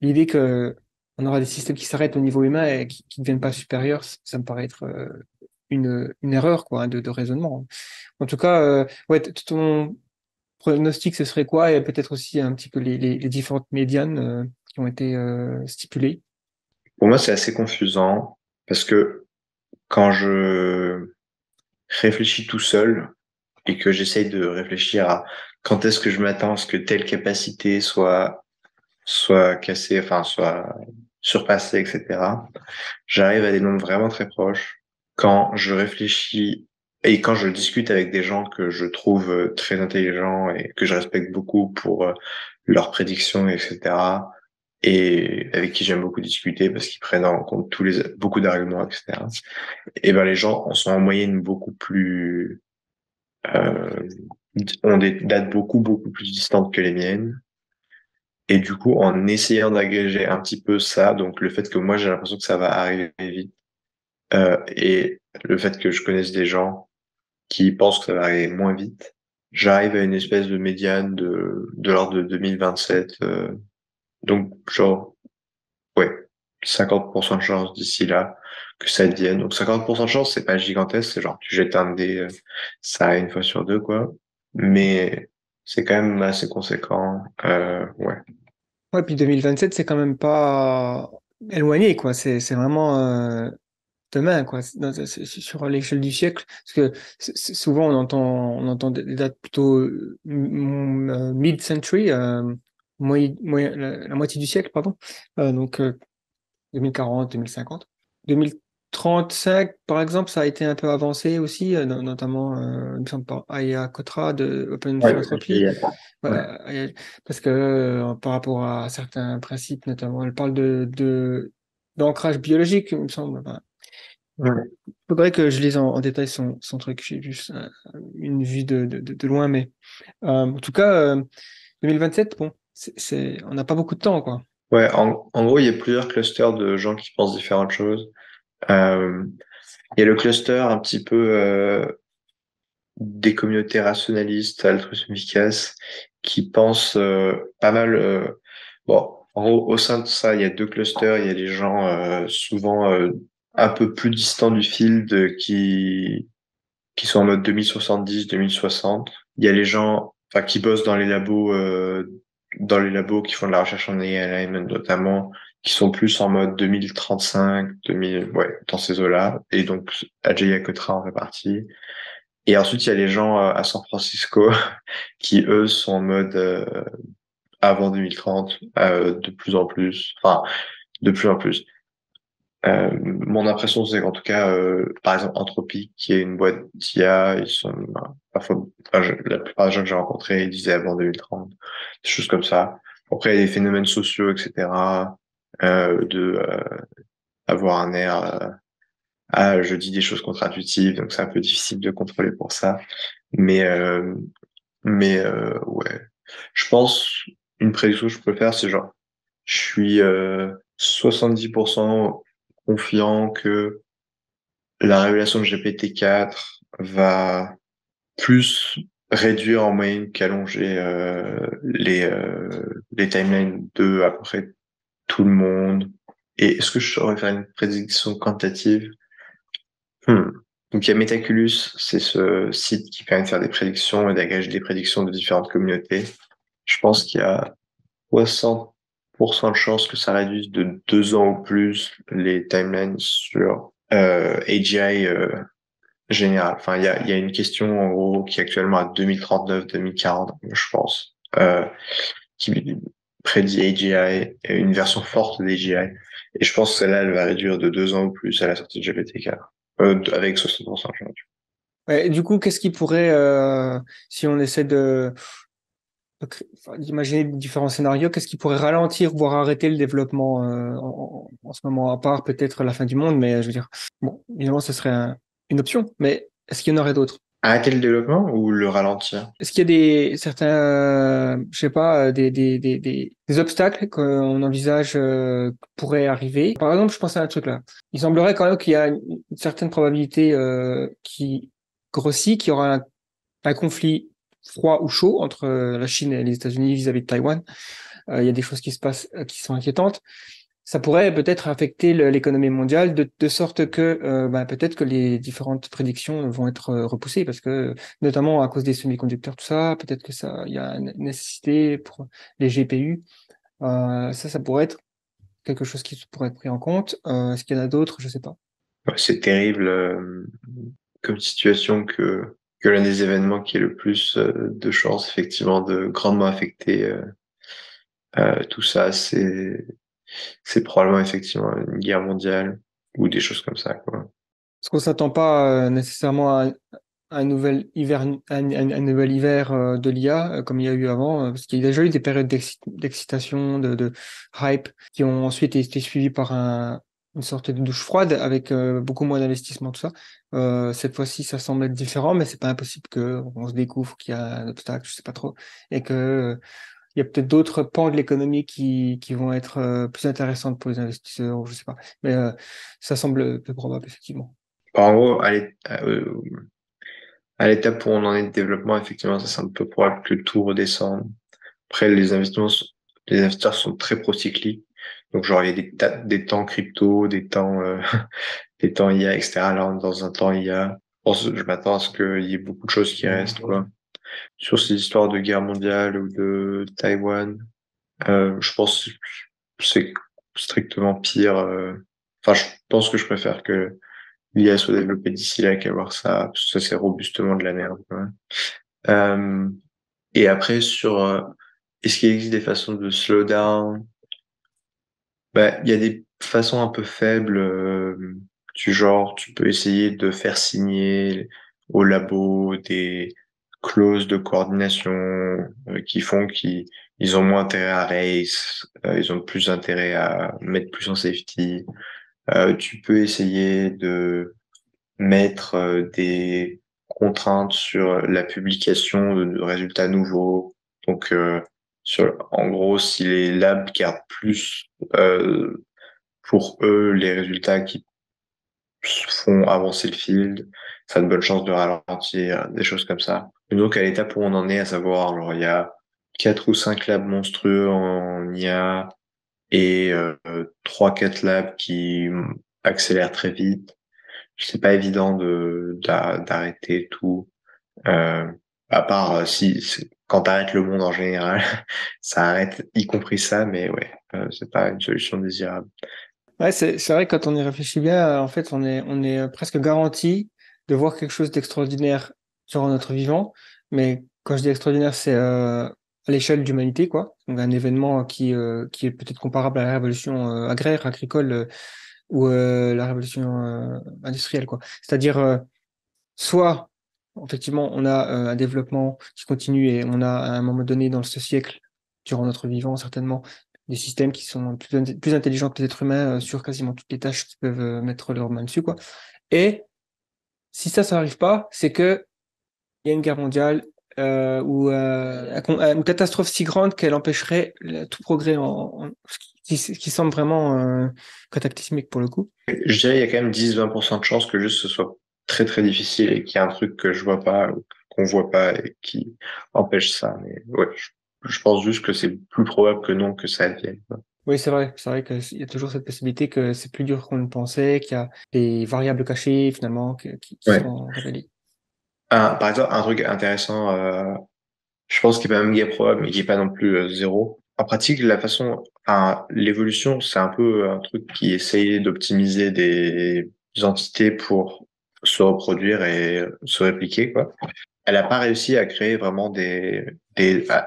l'idée que on aura des systèmes qui s'arrêtent au niveau humain et qui ne deviennent pas supérieurs, ça me paraît être une erreur quoi, hein, de raisonnement. En tout cas, ouais, ton pronostic, ce serait quoi? Et peut-être aussi un petit peu les différentes médianes qui ont été stipulées. Pour moi, c'est assez confusant parce que quand je réfléchis tout seul et que j'essaye de réfléchir à quand est-ce que je m'attends à ce que telle capacité soit cassée, enfin soit surpassée, etc. J'arrive à des nombres vraiment très proches. Quand je réfléchis et quand je discute avec des gens que je trouve très intelligents et que je respecte beaucoup pour leurs prédictions, etc. Et avec qui j'aime beaucoup discuter parce qu'ils prennent en compte beaucoup d'arguments, etc. Et ben les gens en sont en moyenne beaucoup plus euh, ont des dates beaucoup plus distantes que les miennes. Et du coup, en essayant d'agréger un petit peu ça, donc le fait que moi j'ai l'impression que ça va arriver vite, et le fait que je connaisse des gens qui pensent que ça va arriver moins vite, j'arrive à une espèce de médiane de l'ordre de 2027. Donc genre, ouais, 50% de chance d'ici là que ça devienne. Donc 50% de chance, c'est pas gigantesque, c'est genre tu jettes un dé, ça arrive une fois sur deux, quoi. Mais c'est quand même assez conséquent. Ouais. Ouais, puis 2027, c'est quand même pas éloigné, quoi. C'est vraiment demain, quoi. Sur l'échelle du siècle. Parce que souvent, on entend des dates plutôt mid-century, la moitié du siècle, pardon. Donc, 2040, 2050. 2035, par exemple, ça a été un peu avancé aussi, notamment, il me semble, par Aya Kotra de Open Ouais, Philanthropy. Ouais, ouais. parce que par rapport à certains principes, notamment, elle parle d'ancrage biologique, il me semble. Enfin, Ouais. faudrait que je lise en détail son truc. J'ai juste une vue de loin, mais en tout cas, 2027, bon, on n'a pas beaucoup de temps, quoi. Ouais, en gros, il y a plusieurs clusters de gens qui pensent différentes choses. Euh, il y a le cluster un petit peu des communautés rationalistes, altruisme efficace, qui pensent pas mal. Bon, en gros, au sein de ça, il y a deux clusters. Il y a les gens souvent un peu plus distants du field qui sont en mode 2070, 2060. Il y a les gens, enfin, qui bossent dans les labos qui font de la recherche en AI alignment notamment, qui sont plus en mode 2035, 2000, ouais, dans ces eaux-là. Et donc, Ajay Kotra en fait partie. Et ensuite, il y a les gens à San Francisco qui, eux, sont en mode avant 2030, de plus en plus, enfin, de plus en plus. Mon impression, c'est qu'en tout cas, par exemple, Anthropic, qui est une boîte d'IA, ils sont, parfois, la plupart des gens que j'ai rencontrés, ils disaient avant 2030, des choses comme ça. Après, il y a des phénomènes sociaux, etc., avoir un air, je dis des choses contre-intuitives, donc c'est un peu difficile de contrôler pour ça. Mais, euh, ouais, je pense, une prédiction que je peux faire, c'est genre, je suis 70% confiant que la révélation de GPT-4 va plus réduire en moyenne qu'allonger les timelines de à peu près tout le monde. Et est-ce que je saurais faire une prédiction quantitative? Hmm. Donc il y a Metaculus, c'est ce site qui permet de faire des prédictions et d'agréger des prédictions de différentes communautés. Je pense qu'il y a 60% de chances que ça réduise de 2 ans ou plus les timelines sur AGI général. Enfin, il y a une question en gros qui est actuellement à 2039-2040, je pense, qui prédit AGI, une version forte d'AGI. Et je pense que celle-là, elle va réduire de 2 ans ou plus à la sortie de GPT-4, avec 60%. Ouais, et du coup, qu'est-ce qui pourrait, si on essaie d'imaginer différents scénarios, qu'est-ce qui pourrait ralentir, voire arrêter le développement en ce moment, à part peut-être la fin du monde, mais je veux dire, bon, évidemment, ce serait une option, mais est-ce qu'il y en aurait d'autres? Arrêter le développement ou le ralentir? Est-ce qu'il y a certains, je sais pas, des obstacles qu'on envisage pourraient arriver? Par exemple, je pense à un truc là. Il semblerait quand même qu'il y a une certaine probabilité qui grossit, qu'il y aura un conflit froid ou chaud entre la Chine et les États-Unis vis-à-vis de Taïwan. Il y a des choses qui se passent qui sont inquiétantes. Ça pourrait peut-être affecter l'économie mondiale de sorte que peut-être que les différentes prédictions vont être repoussées parce que notamment à cause des semi-conducteurs, tout ça, peut-être que ça, il y a une nécessité pour les GPU. Ça pourrait être quelque chose qui pourrait être pris en compte. Est-ce qu'il y en a d'autres? Je sais pas. Ouais, c'est terrible comme situation que l'un des événements qui est le plus de chances effectivement de grandement affecter tout ça, c'est probablement effectivement une guerre mondiale ou des choses comme ça, quoi. Parce qu'on s'attend pas nécessairement à un nouvel hiver, un nouvel hiver de l'IA comme il y a eu avant, parce qu'il y a déjà eu des périodes d'excitation, de hype, qui ont ensuite été suivies par une sorte de douche froide avec beaucoup moins d'investissement, tout ça. Cette fois-ci, ça semble être différent, mais c'est pas impossible que on se découvre qu'il y a un obstacle, je sais pas trop, et que il y a peut-être d'autres pans de l'économie qui vont être plus intéressantes pour les investisseurs, je sais pas. Mais ça semble peu probable, effectivement. En gros, à l'étape où on en est de développement, effectivement, ça c'est un peu probable que tout redescende. Après, les investisseurs sont très procycliques. Donc, genre, il y a des temps crypto, des temps, des temps IA, etc. Là, on est dans un temps IA. Je m'attends à ce qu'il y ait beaucoup de choses qui restent, quoi. Sur ces histoires de guerre mondiale ou de Taïwan, je pense que c'est strictement pire. Enfin, je pense que je préfère que l'IA soit développée d'ici là qu'à voir ça, parce que ça, c'est robustement de la merde, quoi. Euh, et après, est-ce qu'il existe des façons de slow down? Bah, il y a des façons un peu faibles, du genre, tu peux essayer de faire signer au labo des clauses de coordination qui font qu'ils ils ont moins intérêt à race, ils ont plus intérêt à mettre plus en safety. Tu peux essayer de mettre des contraintes sur la publication de résultats nouveaux. Donc, en gros, si les labs gardent plus pour eux les résultats qui font avancer le field, ça a de bonnes chances de ralentir, des choses comme ça. Et donc, à l'étape où on en est, à savoir, alors, il y a 4 ou 5 labs monstrueux en IA et 3, 4 labs qui accélèrent très vite. C'est pas évident d'arrêter tout. Euh, à part quand t'arrêtes le monde en général, ça arrête, y compris ça, mais ouais, c'est pas une solution désirable. Ouais, c'est vrai que quand on y réfléchit bien, en fait, on est presque garanti de voir quelque chose d'extraordinaire durant notre vivant. Mais quand je dis extraordinaire, c'est à l'échelle d'humanité, quoi. Donc un événement qui est peut-être comparable à la révolution agraire, agricole ou la révolution industrielle, quoi. C'est-à-dire, soit, effectivement, on a un développement qui continue et on a à un moment donné dans ce siècle, durant notre vivant, certainement, des systèmes qui sont plus intelligents que les êtres humains sur quasiment toutes les tâches qui peuvent mettre leurs mains dessus, quoi. Et si ça n'arrive pas, c'est que il y a une guerre mondiale ou une catastrophe si grande qu'elle empêcherait tout progrès qui semble vraiment cataclysmique pour le coup. Je dirais il y a quand même 10-20% de chances que juste ce soit très très difficile et qu'il y a un truc que je vois pas ou qu'on voit pas et qui empêchent ça. Mais ouais, je pense juste que c'est plus probable que non que ça advienne, quoi. Oui, c'est vrai qu'il y a toujours cette possibilité que c'est plus dur qu'on le pensait, qu'il y a des variables cachées finalement qui Ouais. sont révélées. Par exemple, un truc intéressant, je pense qu'il est pas même guère probable, mais qui est pas non plus zéro. En pratique, l'évolution, c'est un peu un truc qui essaye d'optimiser des entités pour se reproduire et se répliquer, quoi. Elle n'a pas réussi à créer vraiment des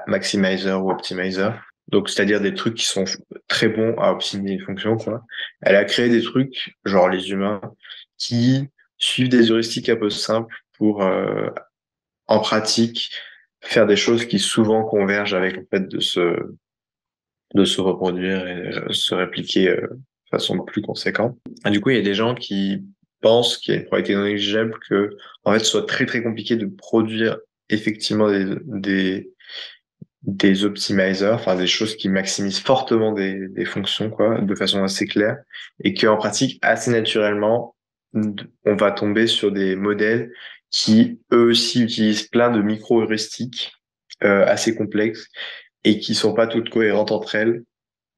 maximizers ou optimizers. Donc, c'est-à-dire des trucs qui sont très bons à optimiser une fonction, quoi. Elle a créé des trucs, genre les humains, qui suivent des heuristiques un peu simples pour, en pratique, faire des choses qui souvent convergent avec le fait de se reproduire et se répliquer de façon plus conséquente. Et du coup, il y a des gens qui pensent qu'il y a une probabilité non négligeable que, en fait, ce soit très très compliqué de produire effectivement des optimizers, enfin des choses qui maximisent fortement des fonctions, quoi, de façon assez claire, et qu'en pratique, assez naturellement, on va tomber sur des modèles qui, eux aussi, utilisent plein de micro-heuristiques assez complexes et qui sont pas toutes cohérentes entre elles.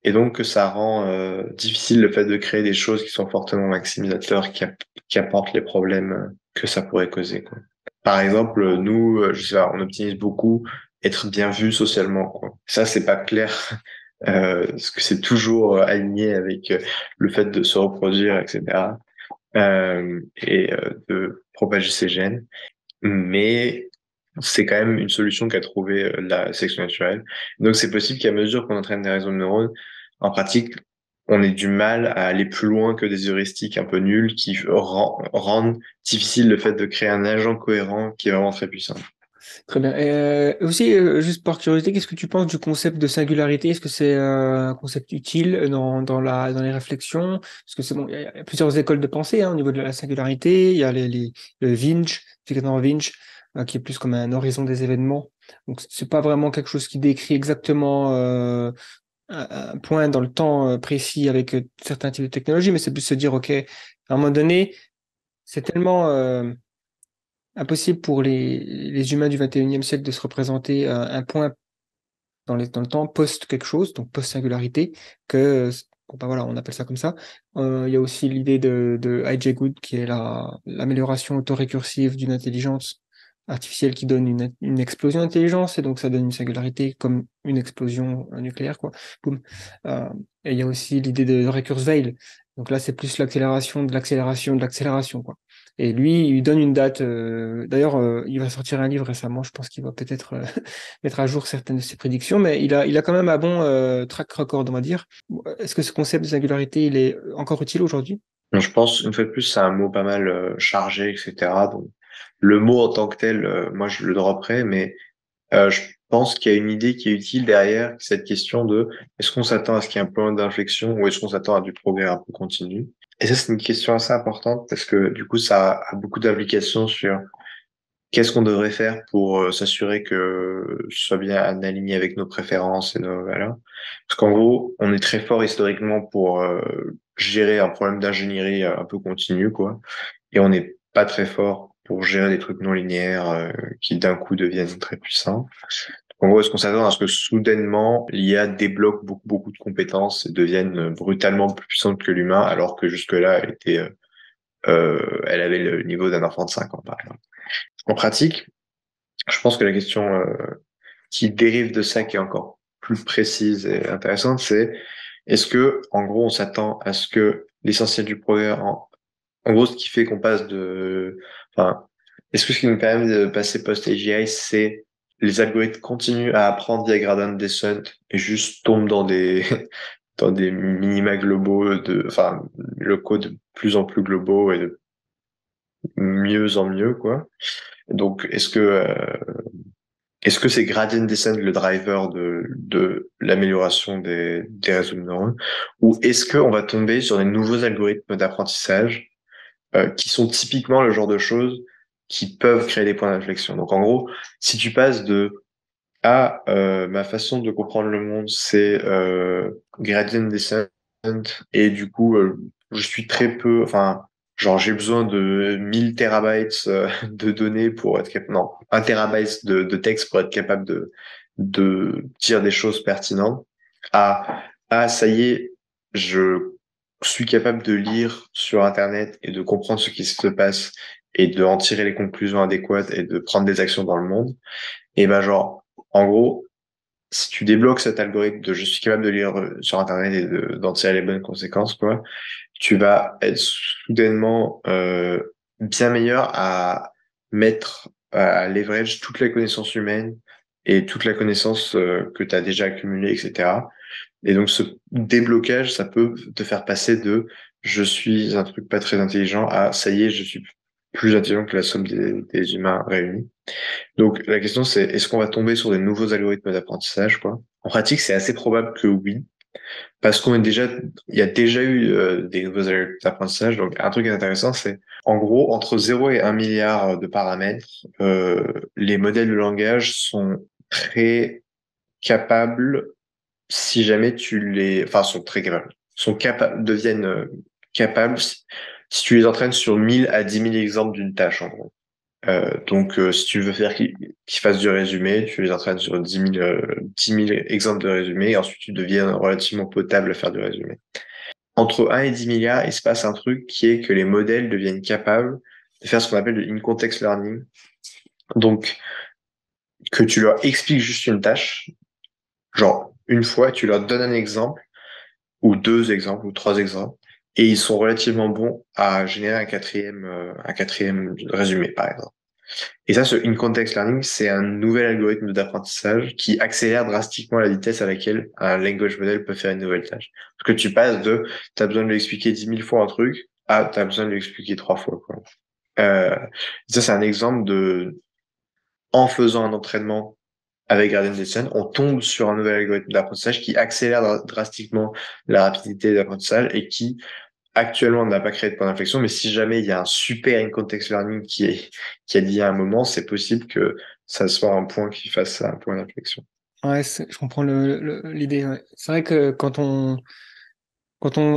Et donc, que ça rend difficile le fait de créer des choses qui sont fortement maximisateurs, qui apportent les problèmes que ça pourrait causer, quoi. Par exemple, nous, je sais pas, on optimise beaucoup être bien vu socialement, quoi. Ça, c'est pas clair, parce que c'est toujours aligné avec le fait de se reproduire, etc., de propager ses gènes. Mais c'est quand même une solution qu'a trouvé la sélection naturelle. Donc c'est possible qu'à mesure qu'on entraîne des réseaux de neurones, en pratique, on ait du mal à aller plus loin que des heuristiques un peu nuls qui rendent difficile le fait de créer un agent cohérent qui est vraiment très puissant. Très bien. Et aussi, juste par curiosité, qu'est-ce que tu penses du concept de singularité? Est-ce que c'est un concept utile dans les réflexions? Parce que c'est bon, il y a plusieurs écoles de pensée hein, au niveau de la singularité. Il y a le Winch, Ferdinand Winch, qui est plus comme un horizon des événements. Donc, c'est pas vraiment quelque chose qui décrit exactement un point dans le temps précis avec certains types de technologies, mais c'est plus se dire, OK, à un moment donné, c'est tellement impossible pour les humains du 21e siècle de se représenter un point dans le temps post quelque chose, donc post singularité, que bon, ben voilà, on appelle ça comme ça. Il y a aussi l'idée de I.J. Good qui est l'amélioration autorécursive d'une intelligence artificielle qui donne une explosion d'intelligence et donc ça donne une singularité comme une explosion nucléaire quoi. Boum. Et il y a aussi l'idée de recurse veil. Donc là c'est plus l'accélération de l'accélération de l'accélération quoi. Et lui, il donne une date. D'ailleurs, il va sortir un livre récemment. Je pense qu'il va peut-être mettre à jour certaines de ses prédictions, mais il a quand même un bon track record, on va dire. Est-ce que ce concept de singularité, il est encore utile aujourd'hui? Donc, je pense, une fois de plus, c'est un mot pas mal chargé, etc. Donc, le mot en tant que tel, moi, je le dropperai, mais je pense qu'il y a une idée qui est utile derrière cette question de est-ce qu'on s'attend à ce qu'il y ait un point d'inflexion ou est-ce qu'on s'attend à du progrès un peu continu? Et ça, c'est une question assez importante parce que du coup, ça a beaucoup d'implications sur qu'est-ce qu'on devrait faire pour s'assurer que ce soit bien aligné avec nos préférences et nos valeurs. Parce qu'en gros, on est très fort historiquement pour gérer un problème d'ingénierie un peu continu, quoi. Et on n'est pas très fort pour gérer des trucs non linéaires qui d'un coup deviennent très puissants. En gros, est-ce qu'on s'attend à ce que soudainement l'IA débloque beaucoup de compétences et devienne brutalement plus puissante que l'humain, alors que jusque-là, elle avait le niveau d'un enfant de 5 ans, par exemple. En pratique, je pense que la question qui dérive de ça, qui est encore plus précise et intéressante, c'est est-ce que, en gros, on s'attend à ce que l'essentiel du progrès, en gros, ce qui fait qu'on passe enfin, est-ce que ce qui nous permet de passer post-AGI, c'est les algorithmes continuent à apprendre via gradient descent et juste tombent dans dans des minima globaux enfin, locaux de plus en plus globaux et de mieux en mieux, quoi. Donc, est-ce que c'est gradient descent le driver de l'amélioration des réseaux de neurones? Ou est-ce qu'on va tomber sur des nouveaux algorithmes d'apprentissage qui sont typiquement le genre de choses qui peuvent créer des points d'inflexion? Donc en gros, si tu passes de ma façon de comprendre le monde, c'est gradient descent, et du coup, je suis très peu, enfin, genre j'ai besoin de 1000 terabytes de données pour être capable, non, 1 terabyte de texte pour être capable de dire des choses pertinentes, à ça y est, je suis capable de lire sur Internet et de comprendre ce qui se passe et de en tirer les conclusions adéquates et de prendre des actions dans le monde. Et ben genre, en gros, si tu débloques cet algorithme de je suis capable de lire sur Internet et d'en tirer les bonnes conséquences, quoi, tu vas être soudainement bien meilleur à mettre à leverage toute la connaissance humaine et toute la connaissance que tu as déjà accumulée, etc. Et donc ce déblocage, ça peut te faire passer de je suis un truc pas très intelligent à ça y est, je suis plus intelligent que la somme des humains réunis. Donc la question c'est est-ce qu'on va tomber sur des nouveaux algorithmes d'apprentissage, quoi? En pratique, c'est assez probable que oui, parce il y a déjà eu des nouveaux algorithmes d'apprentissage. Donc un truc intéressant, c'est en gros entre 0 et 1 milliard de paramètres, les modèles de langage sont très capables si jamais enfin sont très capables, sont capables, deviennent capables si tu les entraînes sur 1000 à 10 000 exemples d'une tâche, en gros. Donc, si tu veux faire qu'ils fassent du résumé, tu les entraînes sur 10 000 exemples de résumé, et ensuite tu deviens relativement potable à faire du résumé. Entre 1 et 10 milliards, il se passe un truc qui est que les modèles deviennent capables de faire ce qu'on appelle du in-context learning. Donc, que tu leur expliques juste une tâche, genre une fois, tu leur donnes un exemple, ou 2 exemples, ou 3 exemples, et ils sont relativement bons à générer un quatrième résumé, par exemple. Et ça, ce in-context learning, c'est un nouvel algorithme d'apprentissage qui accélère drastiquement la vitesse à laquelle un language model peut faire une nouvelle tâche. Parce que tu passes de, t'as besoin de lui expliquer 10 000 fois un truc, à t'as besoin de lui expliquer 3 fois, quoi. Ça, c'est un exemple en faisant un entraînement avec Gradient Descent, on tombe sur un nouvel algorithme d'apprentissage qui accélère drastiquement la rapidité d'apprentissage et qui, actuellement, n'a pas créé de point d'inflexion, mais si jamais il y a un super in-context learning qui a dit à un moment, c'est possible que ça soit un point qui fasse un point d'inflexion. Ouais, je comprends l'idée. Ouais. C'est vrai que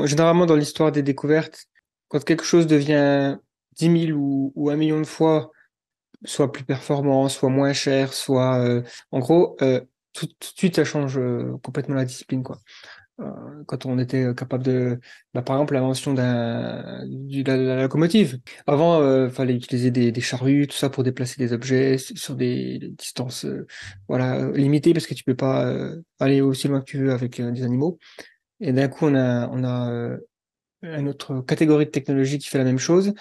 généralement dans l'histoire des découvertes, quand quelque chose devient 10 000 ou 1 million de fois, soit plus performant, soit moins cher, soit, en gros, tout de suite ça change complètement la discipline, quoi. Quand on était capable par exemple, l'invention de la locomotive. Avant, fallait utiliser des charrues, tout ça pour déplacer des objets sur des distances, voilà, limitées parce que tu peux pas aller aussi loin que tu veux avec des animaux. Et d'un coup, on a une autre catégorie de technologie qui fait la même chose,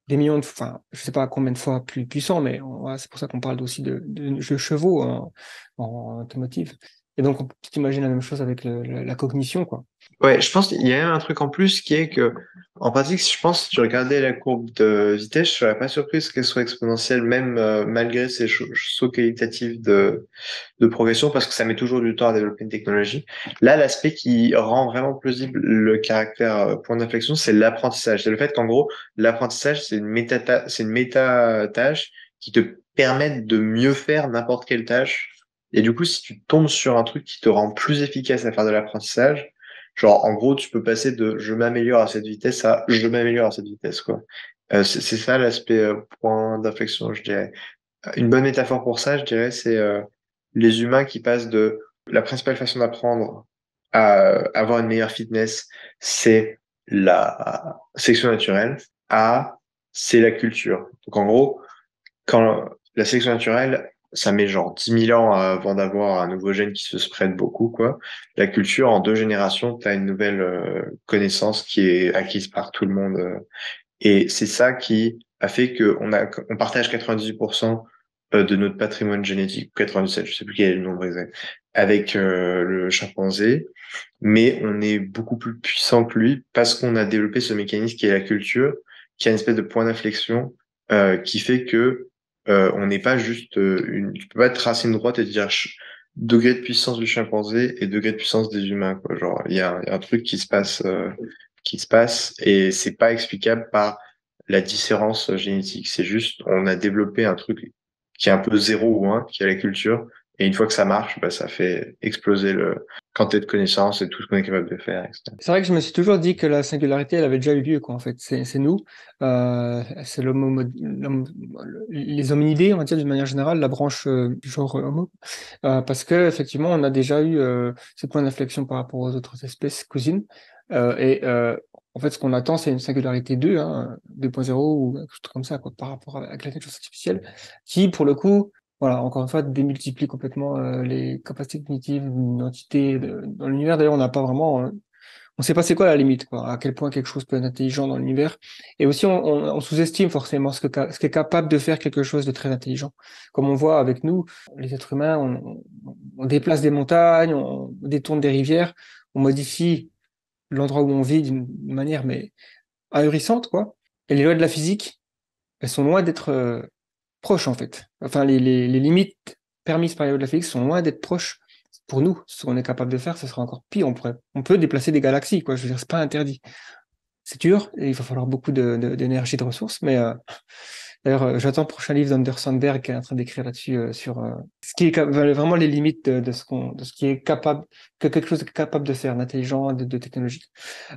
des millions enfin, je sais pas combien de fois plus puissant, mais voilà, c'est pour ça qu'on parle aussi de chevaux en automotive. Et donc, on peut imaginer la même chose avec la cognition, quoi. Ouais, je pense qu'il y a même un truc en plus qui est que, en pratique, je pense, si tu regardais la courbe de vitesse, je serais pas surpris qu'elle soit exponentielle, même malgré ces sauts qualitatifs de progression, parce que ça met toujours du temps à développer une technologie. Là, l'aspect qui rend vraiment plausible le caractère point d'inflexion, c'est l'apprentissage. C'est le fait qu'en gros, l'apprentissage, c'est une méta-tâche qui te permet de mieux faire n'importe quelle tâche. Et du coup, si tu tombes sur un truc qui te rend plus efficace à faire de l'apprentissage, genre, en gros, tu peux passer de je m'améliore à cette vitesse à je m'améliore à cette vitesse, quoi. C'est ça l'aspect point d'inflexion, je dirais. Une bonne métaphore pour ça, je dirais, c'est les humains qui passent de la principale façon d'apprendre à avoir une meilleure fitness, c'est la sélection naturelle, à c'est la culture. Donc en gros, quand la sélection naturelle, ça met genre 10 000 ans avant d'avoir un nouveau gène qui se spread beaucoup, quoi. La culture, en 2 générations, tu as une nouvelle connaissance qui est acquise par tout le monde. Et c'est ça qui a fait on partage 98% de notre patrimoine génétique, 97, je sais plus quel est le nombre exact, avec le chimpanzé, mais on est beaucoup plus puissant que lui parce qu'on a développé ce mécanisme qui est la culture, qui a une espèce de point d'inflexion qui fait que on n'est pas juste tu peux pas tracer une droite et dire degré de puissance du chimpanzé et degré de puissance des humains, quoi. Genre il y a un truc qui se passe et c'est pas explicable par la différence génétique. C'est juste, on a développé un truc qui est un peu 0 ou 1, qui est la culture. Et une fois que ça marche, bah, ça fait exploser quantité de connaissances et tout ce qu'on est capable de faire, etc. C'est vrai que je me suis toujours dit que la singularité, elle avait déjà eu lieu, quoi, en fait. C'est nous, c'est les hominidés, on va dire, d'une manière générale, la branche du genre Homo, parce que effectivement, on a déjà eu ce point d'inflexion par rapport aux autres espèces cousines. En fait, ce qu'on attend, c'est une singularité 2, hein, 2.0 ou quelque chose comme ça, quoi, par rapport à l'intelligence artificielle, qui, pour le coup, voilà, encore une fois, démultiplie complètement les capacités cognitives d'une entité dans l'univers. D'ailleurs, on n'a pas vraiment, on sait pas c'est quoi la limite, quoi, à quel point quelque chose peut être intelligent dans l'univers. Et aussi, on sous-estime forcément ce qu'est capable de faire quelque chose de très intelligent. Comme on voit avec nous, les êtres humains, on déplace des montagnes, on détourne des rivières, on modifie l'endroit où on vit d'une manière mais ahurissante, quoi. Et les lois de la physique, elles sont loin d'être proches, en fait. Enfin, les limites permises par les lois de la physique sont loin d'être proches. Pour nous, ce qu'on est capable de faire, ce sera encore pire. On peut déplacer des galaxies, quoi. Je veux dire, c'est pas interdit. C'est dur et il va falloir beaucoup d'énergie, de ressources. Mais d'ailleurs, j'attends le prochain livre d'Ander Sandberg qui est en train d'écrire là-dessus sur ce qui est vraiment les limites de ce qui est capable, que quelque chose est capable de faire, d'intelligent, de technologique.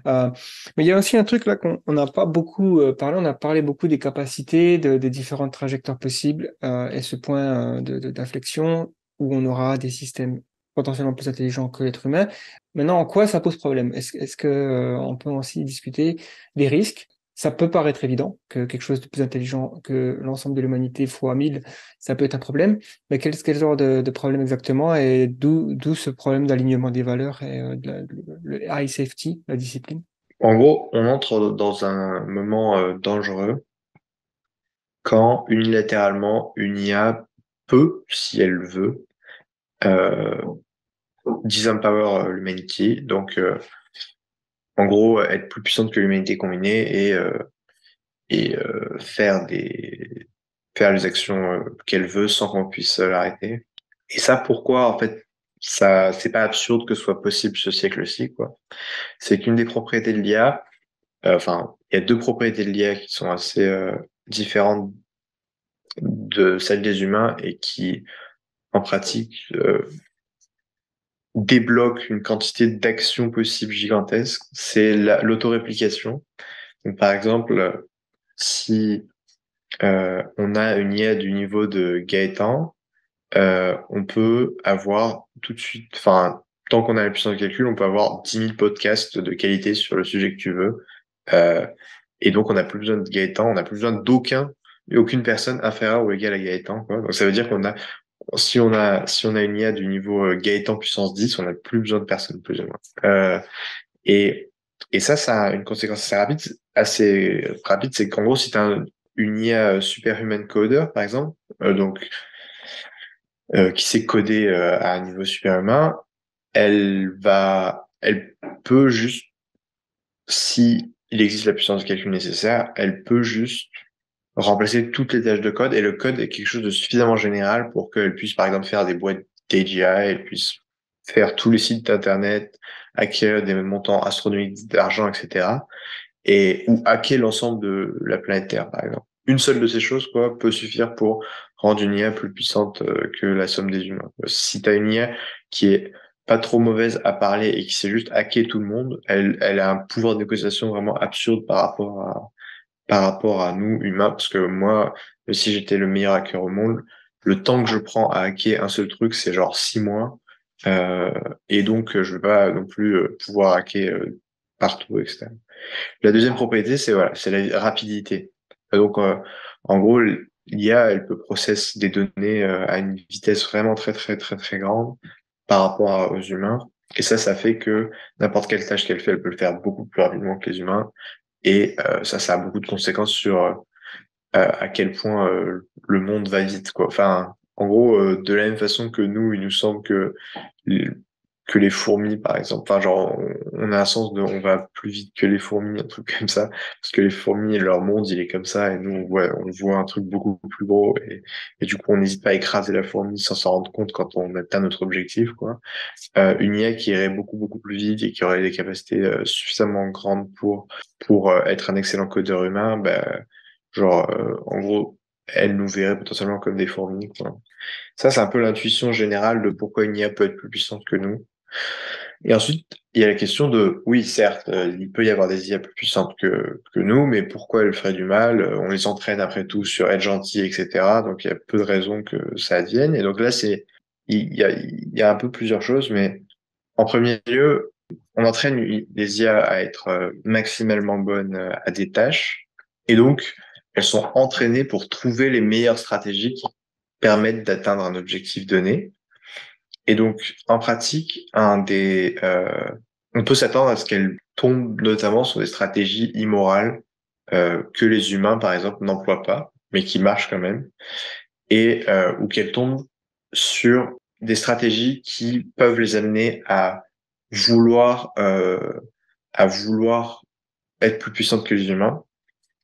Mais il y a aussi un truc là qu'on n'a pas beaucoup parlé. On a parlé beaucoup des capacités, des différentes trajectoires possibles et ce point d'inflexion où on aura des systèmes potentiellement plus intelligents que l'être humain. Maintenant, en quoi ça pose problème? Est-ce que on peut aussi discuter des risques? Ça peut paraître évident que quelque chose de plus intelligent que l'ensemble de l'humanité fois 1000, ça peut être un problème. Mais quel genre de problème exactement et d'où ce problème d'alignement des valeurs et le high safety, la discipline? En gros, on entre dans un moment dangereux quand unilatéralement une IA peut, si elle le veut, euh, disempower l'humanité, donc en gros être plus puissante que l'humanité combinée et faire les actions qu'elle veut sans qu'on puisse l'arrêter. Et ça, pourquoi en fait ça c'est pas absurde que ce soit possible ce siècle-ci, quoi. C'est qu'une des propriétés de l'IA, enfin il y a deux propriétés de l'IA qui sont assez différentes de celles des humains et qui en pratique débloquent une quantité d'actions possibles gigantesques. C'est l'autoréplication. Donc, par exemple, si on a une IA du niveau de Gaëtan, on peut avoir tout de suite, enfin, tant qu'on a la puissance de calcul, on peut avoir 10 000 podcasts de qualité sur le sujet que tu veux. Euh, et donc, on n'a plus besoin de Gaëtan, on n'a plus besoin aucune personne inférieure ou égale à Gaëtan, quoi. Donc, ça veut dire si on a une IA du niveau Gaëtan puissance 10, on n'a plus besoin de personne, plus ou moins. Et, et ça a une conséquence assez rapide, c'est qu'en gros, si tu as une IA superhuman coder, par exemple, qui sait coder à un niveau superhumain, elle peut juste, si il existe la puissance de calcul nécessaire, elle peut juste remplacer toutes les tâches de code, et le code est quelque chose de suffisamment général pour qu'elle puisse, par exemple, faire des boîtes d'AGI, elle puisse faire tous les sites internet, acquérir des montants astronomiques d'argent, etc. Ou hacker l'ensemble de la planète Terre, par exemple. Une seule de ces choses, quoi, peut suffire pour rendre une IA plus puissante que la somme des humains. Si tu as une IA qui est pas trop mauvaise à parler et qui sait juste hacker tout le monde, elle a un pouvoir de négociation vraiment absurde par rapport à nous, humains, parce que moi, si j'étais le meilleur hacker au monde, le temps que je prends à hacker un seul truc, c'est genre 6 mois. Euh, et donc, je vais pas non plus pouvoir hacker partout, etc. La deuxième propriété, c'est la rapidité. Donc, en gros, l'IA, elle peut processer des données à une vitesse vraiment très, très, très, très grande par rapport aux humains. Et ça fait que n'importe quelle tâche qu'elle fait, elle peut le faire beaucoup plus rapidement que les humains. Et ça a beaucoup de conséquences sur à quel point le monde va vite, quoi. Enfin, en gros, de la même façon que nous, il nous semble que les fourmis, par exemple, enfin, genre, on a un sens de on va plus vite que les fourmis, un truc comme ça, parce que les fourmis, leur monde, il est comme ça, et nous, on voit un truc beaucoup plus gros, et du coup, on n'hésite pas à écraser la fourmi sans s'en rendre compte quand on atteint notre objectif, quoi. Une IA qui irait beaucoup, beaucoup plus vite et qui aurait des capacités suffisamment grandes pour être un excellent codeur humain, ben, genre, en gros, elle nous verrait potentiellement comme des fourmis, quoi. Ça, c'est un peu l'intuition générale de pourquoi une IA peut être plus puissante que nous. Et ensuite, il y a la question de, oui, certes, il peut y avoir des IA plus puissantes que nous, mais pourquoi elles feraient du mal? On les entraîne après tout sur être gentils, etc. Donc il y a peu de raisons que ça advienne. Et donc là, il y a un peu plusieurs choses, mais en premier lieu, on entraîne les IA à être maximalement bonnes à des tâches, et donc elles sont entraînées pour trouver les meilleures stratégies qui permettent d'atteindre un objectif donné. Et donc, en pratique, on peut s'attendre à ce qu'elles tombent notamment sur des stratégies immorales que les humains, par exemple, n'emploient pas, mais qui marchent quand même, et ou qu'elles tombent sur des stratégies qui peuvent les amener vouloir à vouloir être plus puissantes que les humains.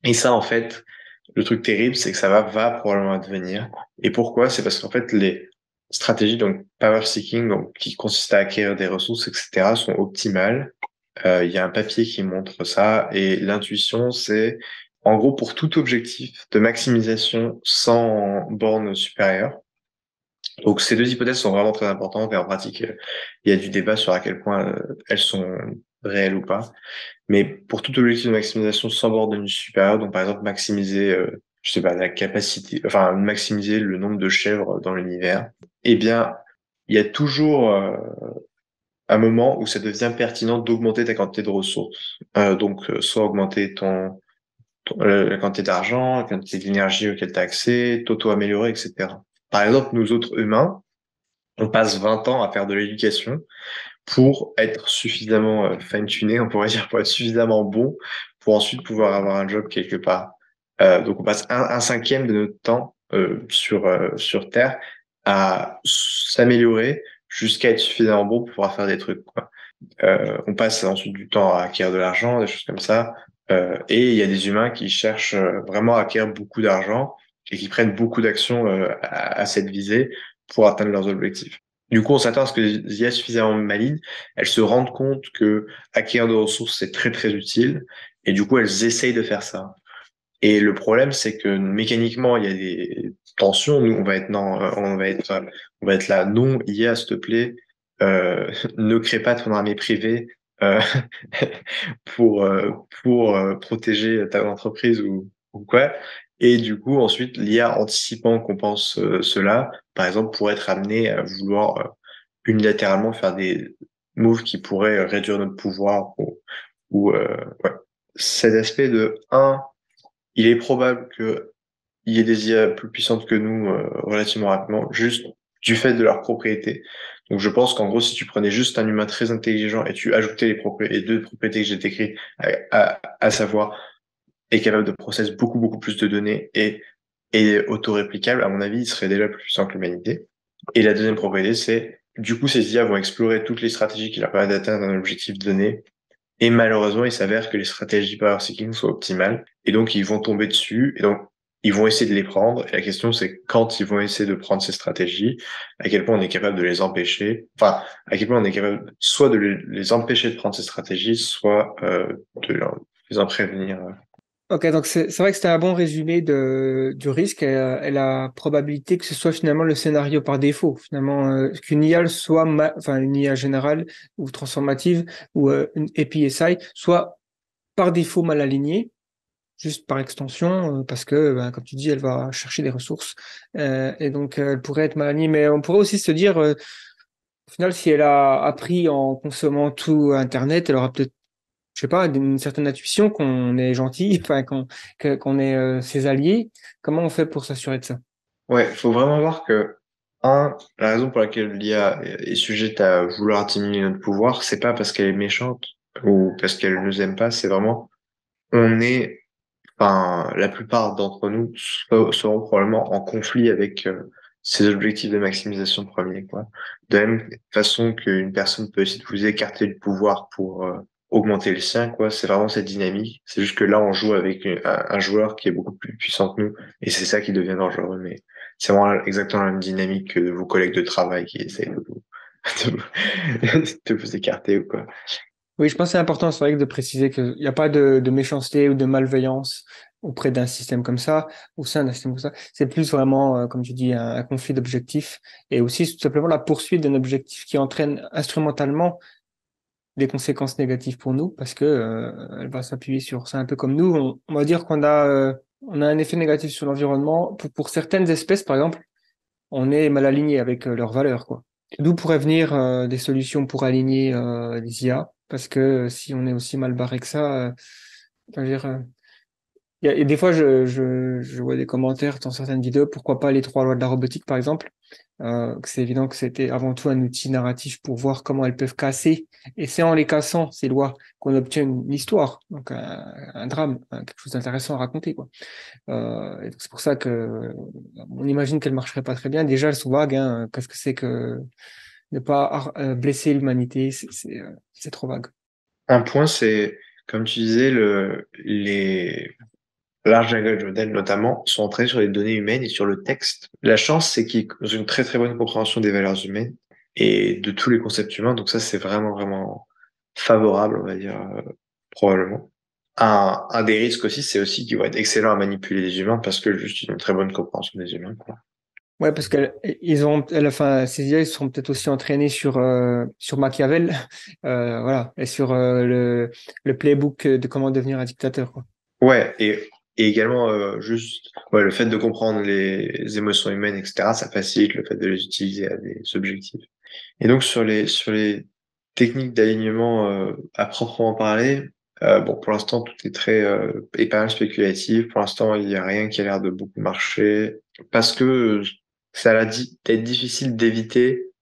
Et ça, en fait, le truc terrible, c'est que va probablement advenir. Et pourquoi? C'est parce qu'en fait, les stratégies, donc power seeking, donc, qui consistent à acquérir des ressources, etc., sont optimales. Il y a un papier qui montre ça. Et l'intuition, c'est, en gros, pour tout objectif de maximisation sans borne supérieure. Donc, ces deux hypothèses sont vraiment très importantes. Et en pratique, il y a du débat sur à quel point elles sont réelles ou pas. Mais pour tout objectif de maximisation sans borne supérieure, donc par exemple maximiser, je sais pas, la capacité, enfin maximiser le nombre de chèvres dans l'univers, eh bien, il y a toujours un moment où ça devient pertinent d'augmenter ta quantité de ressources. Donc, soit augmenter la quantité d'argent, la quantité d'énergie auquel tu as accès, t'auto-améliorer, etc. Par exemple, nous autres humains, on passe 20 ans à faire de l'éducation pour être suffisamment fine-tuné, on pourrait dire, pour être suffisamment bon, pour ensuite pouvoir avoir un job quelque part. Donc on passe un cinquième de notre temps sur Terre à s'améliorer jusqu'à être suffisamment bon pour pouvoir faire des trucs, quoi. On passe ensuite du temps à acquérir de l'argent, des choses comme ça. Et il y a des humains qui cherchent vraiment à acquérir beaucoup d'argent et qui prennent beaucoup d'actions à cette visée pour atteindre leurs objectifs. Du coup, on s'attend à ce que les IA suffisamment malignes, elles se rendent compte que acquérir de ressources, c'est très très utile. Et du coup, elles essayent de faire ça. Et le problème, c'est que mécaniquement, il y a des tensions. Nous, on va être là. Non, IA, s'il te plaît, ne crée pas ton armée privée euh, pour protéger ta entreprise ou quoi. Et du coup, ensuite, l'IA anticipant qu'on pense cela, par exemple, pourrait être amené à vouloir unilatéralement faire des moves qui pourraient réduire notre pouvoir ouais. Cet aspect de un, il est probable que il y ait des IA plus puissantes que nous relativement rapidement, juste du fait de leur propriété. Donc je pense qu'en gros, si tu prenais juste un humain très intelligent et tu ajoutais les deux propriétés que j'ai décrites, à savoir est capable de processer beaucoup beaucoup plus de données et autoréplicable, à mon avis, il serait déjà plus puissant que l'humanité. Et la deuxième propriété, c'est du coup ces IA vont explorer toutes les stratégies qui leur permettent d'atteindre un objectif donné. Et malheureusement, il s'avère que les stratégies power seeking sont optimales. Et donc, ils vont tomber dessus. Et donc, ils vont essayer de les prendre. Et la question, c'est quand ils vont essayer de prendre ces stratégies, à quel point on est capable de les empêcher. Enfin, à quel point on est capable soit de les empêcher de prendre ces stratégies, soit les en prévenir. Ok, donc c'est vrai que c'était un bon résumé du risque et la probabilité que ce soit finalement le scénario par défaut. Finalement, qu'une IA soit, enfin une IA générale ou transformative ou une APSI soit par défaut mal alignée, juste par extension, parce que, ben, comme tu dis, elle va chercher des ressources et donc elle pourrait être mal alignée. Mais on pourrait aussi se dire, au final, si elle a appris en consommant tout Internet, elle aura peut-être je sais pas, d'une certaine intuition qu'on est gentil, enfin qu'on est ses alliés. Comment on fait pour s'assurer de ça? Ouais, faut vraiment voir que, la raison pour laquelle l'IA est sujette à vouloir diminuer notre pouvoir, c'est pas parce qu'elle est méchante ou parce qu'elle nous aime pas, c'est vraiment, on est enfin, la plupart d'entre nous seront probablement en conflit avec ces objectifs de maximisation premiers, quoi. De la même façon qu'une personne peut essayer de vous écarter du pouvoir pour augmenter le sien, quoi. C'est vraiment cette dynamique. C'est juste que là, on joue avec un joueur qui est beaucoup plus puissant que nous, et c'est ça qui devient dangereux. Mais c'est vraiment exactement la même dynamique que vos collègues de travail qui essayent de vous écarter ou quoi. Oui, je pense que c'est important, c'est vrai, de préciser qu'il n'y a pas de méchanceté ou de malveillance auprès d'un système comme ça, au sein d'un système comme ça. C'est plus vraiment, comme tu dis, un conflit d'objectifs et aussi tout simplement la poursuite d'un objectif qui entraîne instrumentalement des conséquences négatives pour nous parce que elle va s'appuyer sur ça un peu comme nous. On va dire qu'on a un effet négatif sur l'environnement. Pour certaines espèces, par exemple, on est mal aligné avec leurs valeurs, quoi. D'où pourraient venir des solutions pour aligner les IA, parce que si on est aussi mal barré que ça, je veux dire, et des fois, je vois des commentaires dans certaines vidéos, pourquoi pas les trois lois de la robotique, par exemple, que c'est évident que c'était avant tout un outil narratif pour voir comment elles peuvent casser, et c'est en les cassant, ces lois, qu'on obtient une histoire, donc un drame, quelque chose d'intéressant à raconter, quoi. Et donc c'est pour ça que on imagine qu'elles marcheraient pas très bien. Déjà, elles sont vagues, hein. Qu'est-ce que c'est que ne pas blesser l'humanité? C'est trop vague. Un point, c'est, comme tu disais, les large language models notamment sont entraînés sur les données humaines et sur le texte. La chance, c'est qu'ils ont une très très bonne compréhension des valeurs humaines et de tous les concepts humains. Donc ça, c'est vraiment vraiment favorable, on va dire, probablement. Un des risques aussi, c'est aussi qu'ils vont être excellents à manipuler les humains parce que juste ils ont une très bonne compréhension des humains, quoi. Ouais, parce enfin, ces IA, ils seront peut-être aussi entraînés sur Machiavel, voilà, et sur le playbook de comment devenir un dictateur, quoi. Ouais, et également juste ouais, le fait de comprendre les émotions humaines, etc., ça facilite le fait de les utiliser à des objectifs. Et donc sur les techniques d'alignement à proprement parler, bon pour l'instant tout est très est pas mal spéculatif. Pour l'instant il n'y a rien qui a l'air de beaucoup marcher parce que ça a l'air d'être difficile d'éviter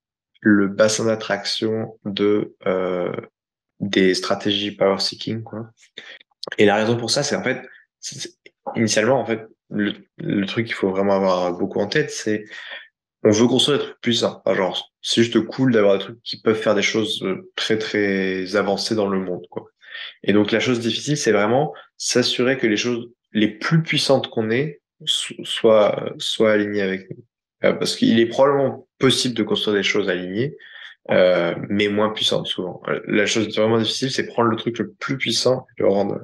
le bassin d'attraction des stratégies power seeking quoi. Et la raison pour ça c'est en fait c'est- initialement en fait le truc qu'il faut vraiment avoir beaucoup en tête c'est on veut construire des trucs puissants. Enfin, genre, c'est juste cool d'avoir des trucs qui peuvent faire des choses très très avancées dans le monde, quoi. Et donc la chose difficile, c'est vraiment s'assurer que les choses les plus puissantes qu'on ait soient alignées avec nous. Parce qu'il est probablement possible de construire des choses alignées, mais moins puissantes souvent. La chose vraiment difficile, c'est prendre le truc le plus puissant et le rendre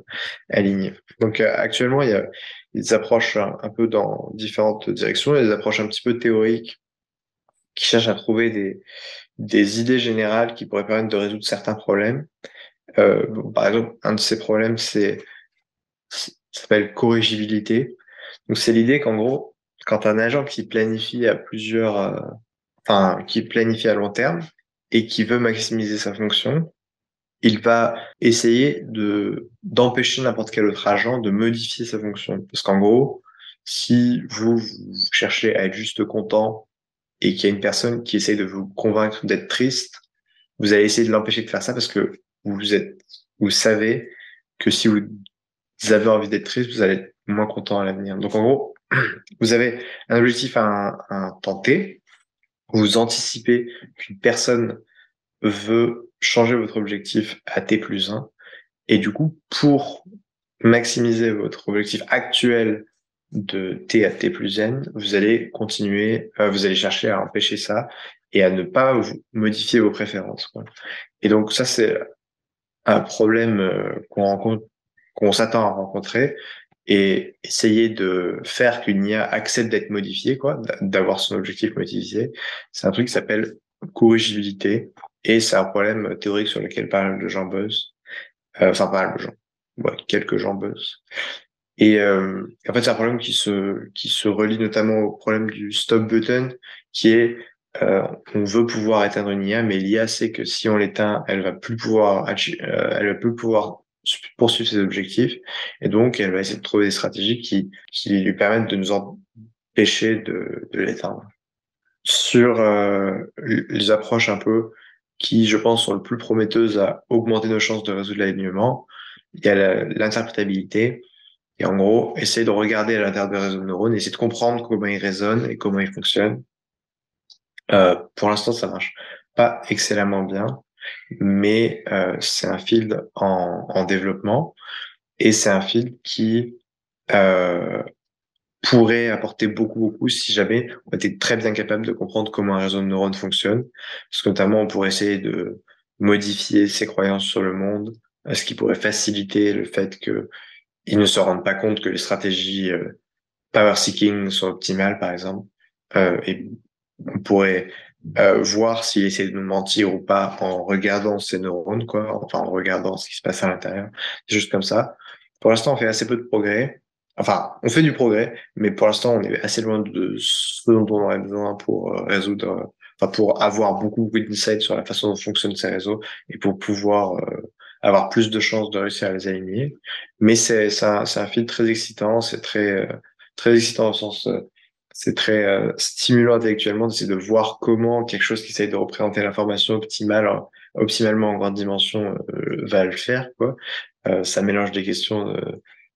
aligné. Donc actuellement, il y a des approches un peu dans différentes directions. Il y a des approches un petit peu théoriques qui cherchent à trouver des idées générales qui pourraient permettre de résoudre certains problèmes. Bon, par exemple, un de ces problèmes, ça s'appelle corrigibilité. Donc, c'est l'idée qu'en gros, quand un agent qui planifie à qui planifie à long terme et qui veut maximiser sa fonction, il va essayer d'empêcher n'importe quel autre agent de modifier sa fonction. Parce qu'en gros, si vous cherchez à être juste content et qu'il y a une personne qui essaye de vous convaincre d'être triste, vous allez essayer de l'empêcher de faire ça parce que vous savez que si vous avez envie d'être triste, vous allez être moins content à l'avenir. Donc en gros, vous avez un objectif à un temps T, vous anticipez qu'une personne veut changer votre objectif à T plus 1, et du coup, pour maximiser votre objectif actuel de T à T plus N, vous allez vous allez chercher à empêcher ça et à ne pas modifier vos préférences, quoi. Et donc ça, c'est un problème qu'on s'attend à rencontrer et essayer de faire qu'une IA accepte d'être modifiée, quoi, d'avoir son objectif modifié. C'est un truc qui s'appelle corrigibilité et c'est un problème théorique sur lequel pas mal de gens buzzent. Enfin, pas mal de gens. Ouais, quelques gens buzzent. Et en fait, c'est un problème qui se relie notamment au problème du stop button, qui est on veut pouvoir éteindre une IA, mais l'IA sait que si on l'éteint, elle va plus pouvoir poursuivre ses objectifs, et donc elle va essayer de trouver des stratégies qui lui permettent de nous empêcher de l'éteindre. Sur les approches un peu qui, je pense, sont le plus prometteuses à augmenter nos chances de résoudre l'alignement, il y a l'interprétabilité. Et en gros, essayer de regarder à l'intérieur des réseaux de neurones, essayer de comprendre comment ils résonnent et comment ils fonctionnent. Pour l'instant, ça marche pas excellemment bien, mais c'est un field en développement et c'est un field qui euh, pourrait apporter beaucoup si jamais on était très bien capable de comprendre comment un réseau de neurones fonctionne. Parce que notamment, on pourrait essayer de modifier ses croyances sur le monde, ce qui pourrait faciliter le fait que ils ne se rendent pas compte que les stratégies power seeking sont optimales, par exemple. Et on pourrait voir s'il essaie de nous mentir ou pas en regardant ses neurones, quoi, enfin en regardant ce qui se passe à l'intérieur, juste comme ça. Pour l'instant, on fait assez peu de progrès. Enfin, on fait du progrès, mais pour l'instant, on est assez loin de ce dont on aurait besoin pour enfin pour avoir beaucoup d'insights sur la façon dont fonctionnent ces réseaux et pour pouvoir avoir plus de chances de réussir à les aligner. Mais c'est un fil très excitant, c'est très excitant au sens c'est très stimulant intellectuellement d'essayer de voir comment quelque chose qui essaye de représenter l'information optimalement en grande dimension va le faire, quoi. Ça mélange des questions,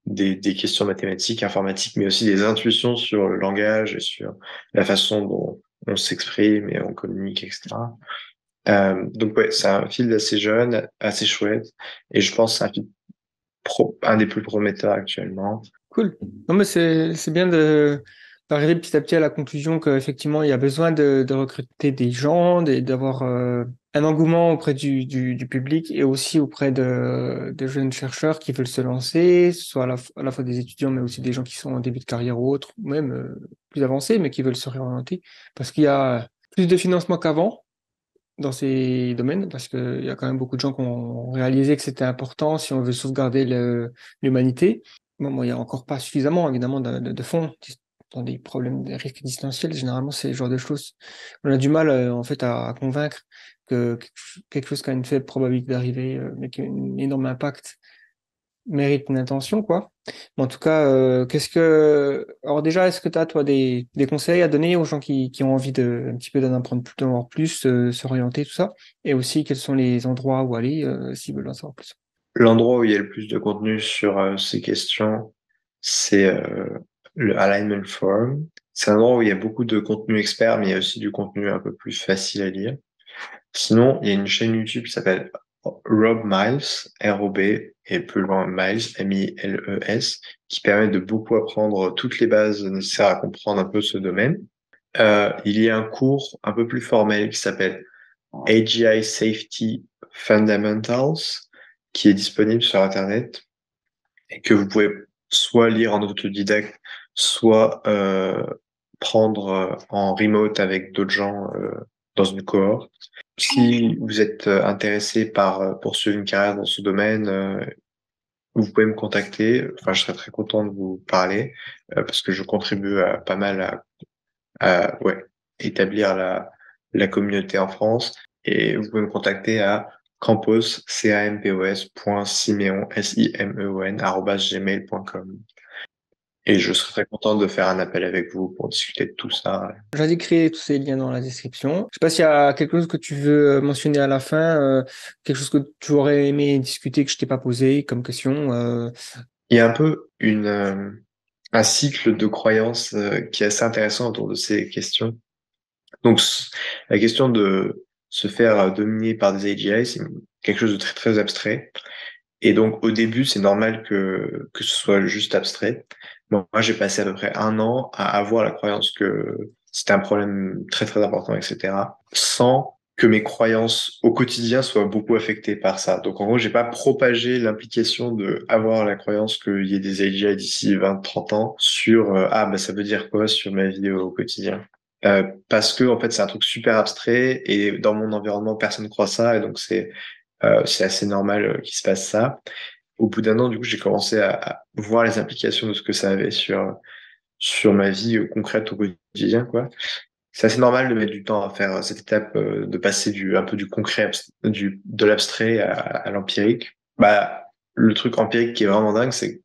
des questions mathématiques, informatiques, mais aussi des intuitions sur le langage et sur la façon dont on s'exprime et on communique, etc. Donc ouais, c'est un fil assez jeune, assez chouette, et je pense que c'est un fil un des plus prometteurs actuellement. Cool. Non, mais c'est bien d'arriver petit à petit à la conclusion qu'effectivement, il y a besoin de recruter des gens, d'avoir un engouement auprès du public et aussi auprès de jeunes chercheurs qui veulent se lancer, soit à la fois des étudiants, mais aussi des gens qui sont en début de carrière ou autres, ou même plus avancés, mais qui veulent se réorienter. Parce qu'il y a plus de financement qu'avant dans ces domaines, parce qu'il y a quand même beaucoup de gens qui ont réalisé que c'était important si on veut sauvegarder l'humanité. Bon, il n'y a encore pas suffisamment, évidemment, de fonds dans des problèmes de risques existentiels. Généralement, c'est le genre de choses. On a du mal, en fait, à convaincre que quelque chose qui a une faible probabilité d'arriver, mais qui a un énorme impact, mérite une intention, quoi. Mais en tout cas, alors déjà, est-ce que tu as, toi, des conseils à donner aux gens qui ont envie un petit peu d'en apprendre plus, d'en voir plus, s'orienter, tout ça? Et aussi, quels sont les endroits où aller, s'ils veulent en savoir plus? L'endroit où il y a le plus de contenu sur ces questions, c'est le Alignment Forum. C'est un endroit où il y a beaucoup de contenu expert, mais il y a aussi du contenu un peu plus facile à lire. Sinon, il y a une chaîne YouTube qui s'appelle Rob Miles, R-O-B, et plus loin Miles, M-I-L-E-S, qui permet de beaucoup apprendre toutes les bases nécessaires à comprendre un peu ce domaine. Il y a un cours un peu plus formel qui s'appelle AGI Safety Fundamentals, qui est disponible sur Internet et que vous pouvez soit lire en autodidacte, soit prendre en remote avec d'autres gens dans une cohorte. Si vous êtes intéressé par poursuivre une carrière dans ce domaine, vous pouvez me contacter. Enfin, je serais très content de vous parler parce que je contribue pas mal ouais, établir la communauté en France. Et vous pouvez me contacter à campos, campos.simeon, S-I-M-E-O-N, @gmail.com. Et je serais très content de faire un appel avec vous pour discuter de tout ça. J'indiquerai tous ces liens dans la description. Je sais pas s'il y a quelque chose que tu veux mentionner à la fin, quelque chose que tu aurais aimé discuter que je t'ai pas posé comme question. Il y a un peu un cycle de croyances qui est assez intéressant autour de ces questions. Donc, la question de se faire dominer par des AGI, c'est quelque chose de très, très abstrait. Et donc, au début, c'est normal que ce soit juste abstrait. Bon, moi, j'ai passé à peu près un an à avoir la croyance que c'était un problème très, très important, etc., sans que mes croyances au quotidien soient beaucoup affectées par ça. Donc, en gros, j'ai pas propagé l'implication de avoir la croyance qu'il y ait des AGI d'ici 20, 30 ans sur, ah, bah, ça veut dire quoi sur ma vie au quotidien? Parce que, en fait, c'est un truc super abstrait et dans mon environnement, personne ne croit ça et donc c'est assez normal qu'il se passe ça. Au bout d'un an, du coup, j'ai commencé à voir les implications de ce que ça avait sur ma vie concrète au quotidien, quoi. C'est assez normal de mettre du temps à faire cette étape, de passer un peu du concret, de l'abstrait à l'empirique. Bah, le truc empirique qui est vraiment dingue, c'est que,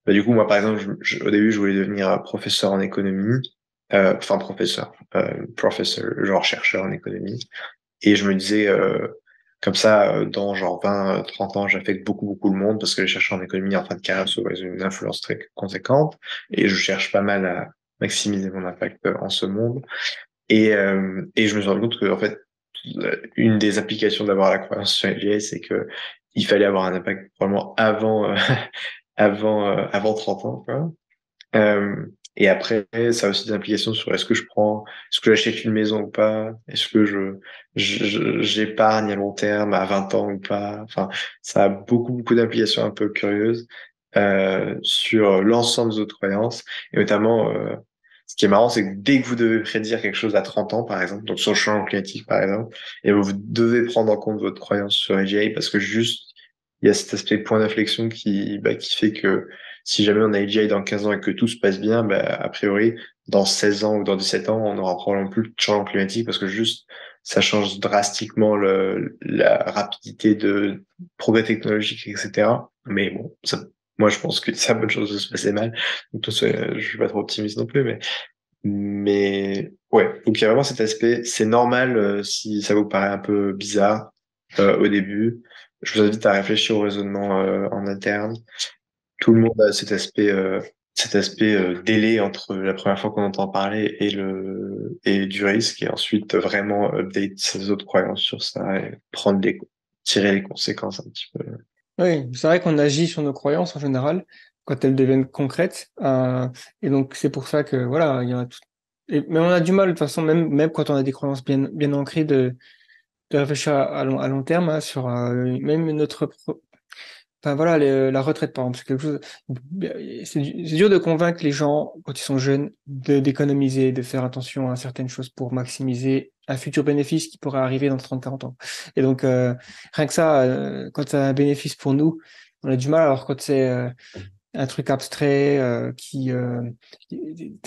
bah, du coup, moi, par exemple, au début, je voulais devenir professeur en économie, enfin, professeur, genre chercheur en économie. Et je me disais, comme ça, dans genre 20, 30 ans, j'affecte beaucoup, beaucoup le monde parce que les chercheurs en économie en fin de carrière, souvent, ils ont une influence très conséquente et je cherche pas mal à maximiser mon impact en ce monde. Et je me suis rendu compte que, en fait, une des applications d'avoir la croyance sur les c'est que il fallait avoir un impact probablement avant, avant 30 ans, quoi. Et après, ça a aussi des implications sur est-ce que j'achète une maison ou pas? Est-ce que j'épargne à long terme à 20 ans ou pas? Enfin, ça a beaucoup, beaucoup d'implications un peu curieuses, sur l'ensemble des autres croyances, et notamment, Ce qui est marrant, c'est que dès que vous devez prédire quelque chose à 30 ans, par exemple, donc sur le changement climatique, par exemple, et vous devez prendre en compte votre croyance sur AGI parce que juste, il y a cet aspect point d'inflexion qui fait que si jamais on a AGI dans 15 ans et que tout se passe bien, bah, a priori, dans 16 ans ou dans 17 ans, on n'aura probablement plus de changement climatique parce que juste, ça change drastiquement la rapidité de progrès technologique, etc. Mais bon, moi, je pense que c'est une bonne chose de se passer mal. Donc, je suis pas trop optimiste non plus, mais ouais. Donc, il y a vraiment cet aspect. C'est normal si ça vous paraît un peu bizarre au début. Je vous invite à réfléchir au raisonnement en interne. Tout le monde a cet aspect délai entre la première fois qu'on entend parler et du risque, et ensuite vraiment update ses autres croyances sur ça et tirer les conséquences un petit peu. Oui, c'est vrai qu'on agit sur nos croyances en général quand elles deviennent concrètes. Et donc, c'est pour ça que, voilà, il y a mais on a du mal, de toute façon, même quand on a des croyances bien ancrées, de réfléchir à long terme, hein, sur même enfin voilà, la retraite par exemple, c'est quelque chose. C'est dur de convaincre les gens quand ils sont jeunes d'économiser, de faire attention à certaines choses pour maximiser un futur bénéfice qui pourrait arriver dans 30-40 ans. Et donc rien que ça, quand c'est un bénéfice pour nous, on a du mal. Alors quand c'est un truc abstrait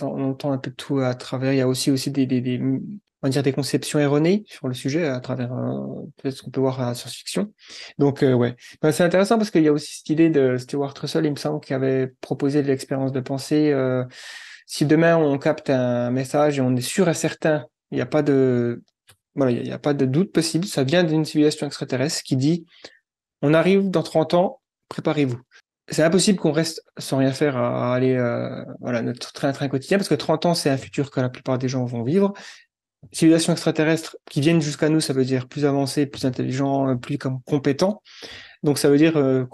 on entend un peu de tout à travers. Il y a aussi on va dire des conceptions erronées sur le sujet à travers peut-être ce qu'on peut voir à la science-fiction. Donc ouais, ben, c'est intéressant parce qu'il y a aussi cette idée de Stewart Russell, il me semble, qui avait proposé de l'expérience de pensée. Si demain on capte un message et on est sûr et certain, il n'y a pas de voilà, il y a pas de doute possible. Ça vient d'une civilisation extraterrestre qui dit on arrive dans 30 ans, préparez-vous. C'est impossible qu'on reste sans rien faire à aller voilà notre train quotidien parce que 30 ans c'est un futur que la plupart des gens vont vivre. Civilisations extraterrestres qui viennent jusqu'à nous, ça veut dire plus avancé, plus intelligent, plus comme compétent. Donc ça veut dire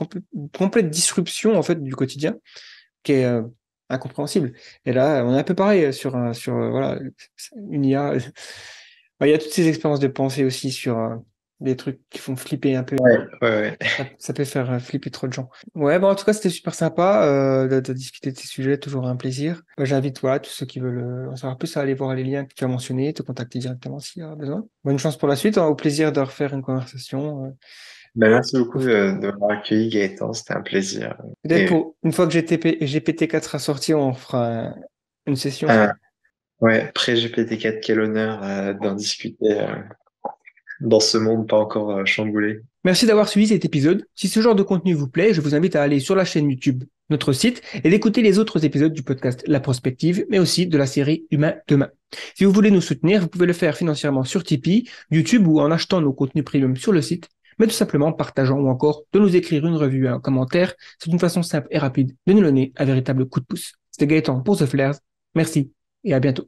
complète disruption en fait du quotidien qui est incompréhensible. Et là, on est un peu pareil sur voilà une IA. Il y a toutes ces expériences de pensée aussi sur des trucs qui font flipper un peu. Ouais, ouais, ouais. Ça peut faire flipper trop de gens. Ouais, bon, en tout cas, c'était super sympa de discuter de ces sujets, toujours un plaisir. J'invite voilà, tous ceux qui veulent en savoir plus à aller voir les liens que tu as mentionnés, te contacter directement s'il y a besoin. Bonne chance pour la suite, hein, au plaisir de refaire une conversation. Ben, merci beaucoup de m'avoir accueilli, Gaëtan. C'était un plaisir. Peut-être Et, pour une fois que GPT-4 sera sorti, on fera une session. ouais, pré-GPT-4, quel honneur d'en discuter dans ce monde pas encore chamboulé. Merci d'avoir suivi cet épisode. Si ce genre de contenu vous plaît, je vous invite à aller sur la chaîne YouTube, notre site, et d'écouter les autres épisodes du podcast La Prospective, mais aussi de la série Humain demain. Si vous voulez nous soutenir, vous pouvez le faire financièrement sur Tipeee, YouTube ou en achetant nos contenus premium sur le site, mais tout simplement en partageant ou encore de nous écrire une revue et un commentaire. C'est une façon simple et rapide de nous donner un véritable coup de pouce. C'était Gaëtan pour The Flares. Merci et à bientôt.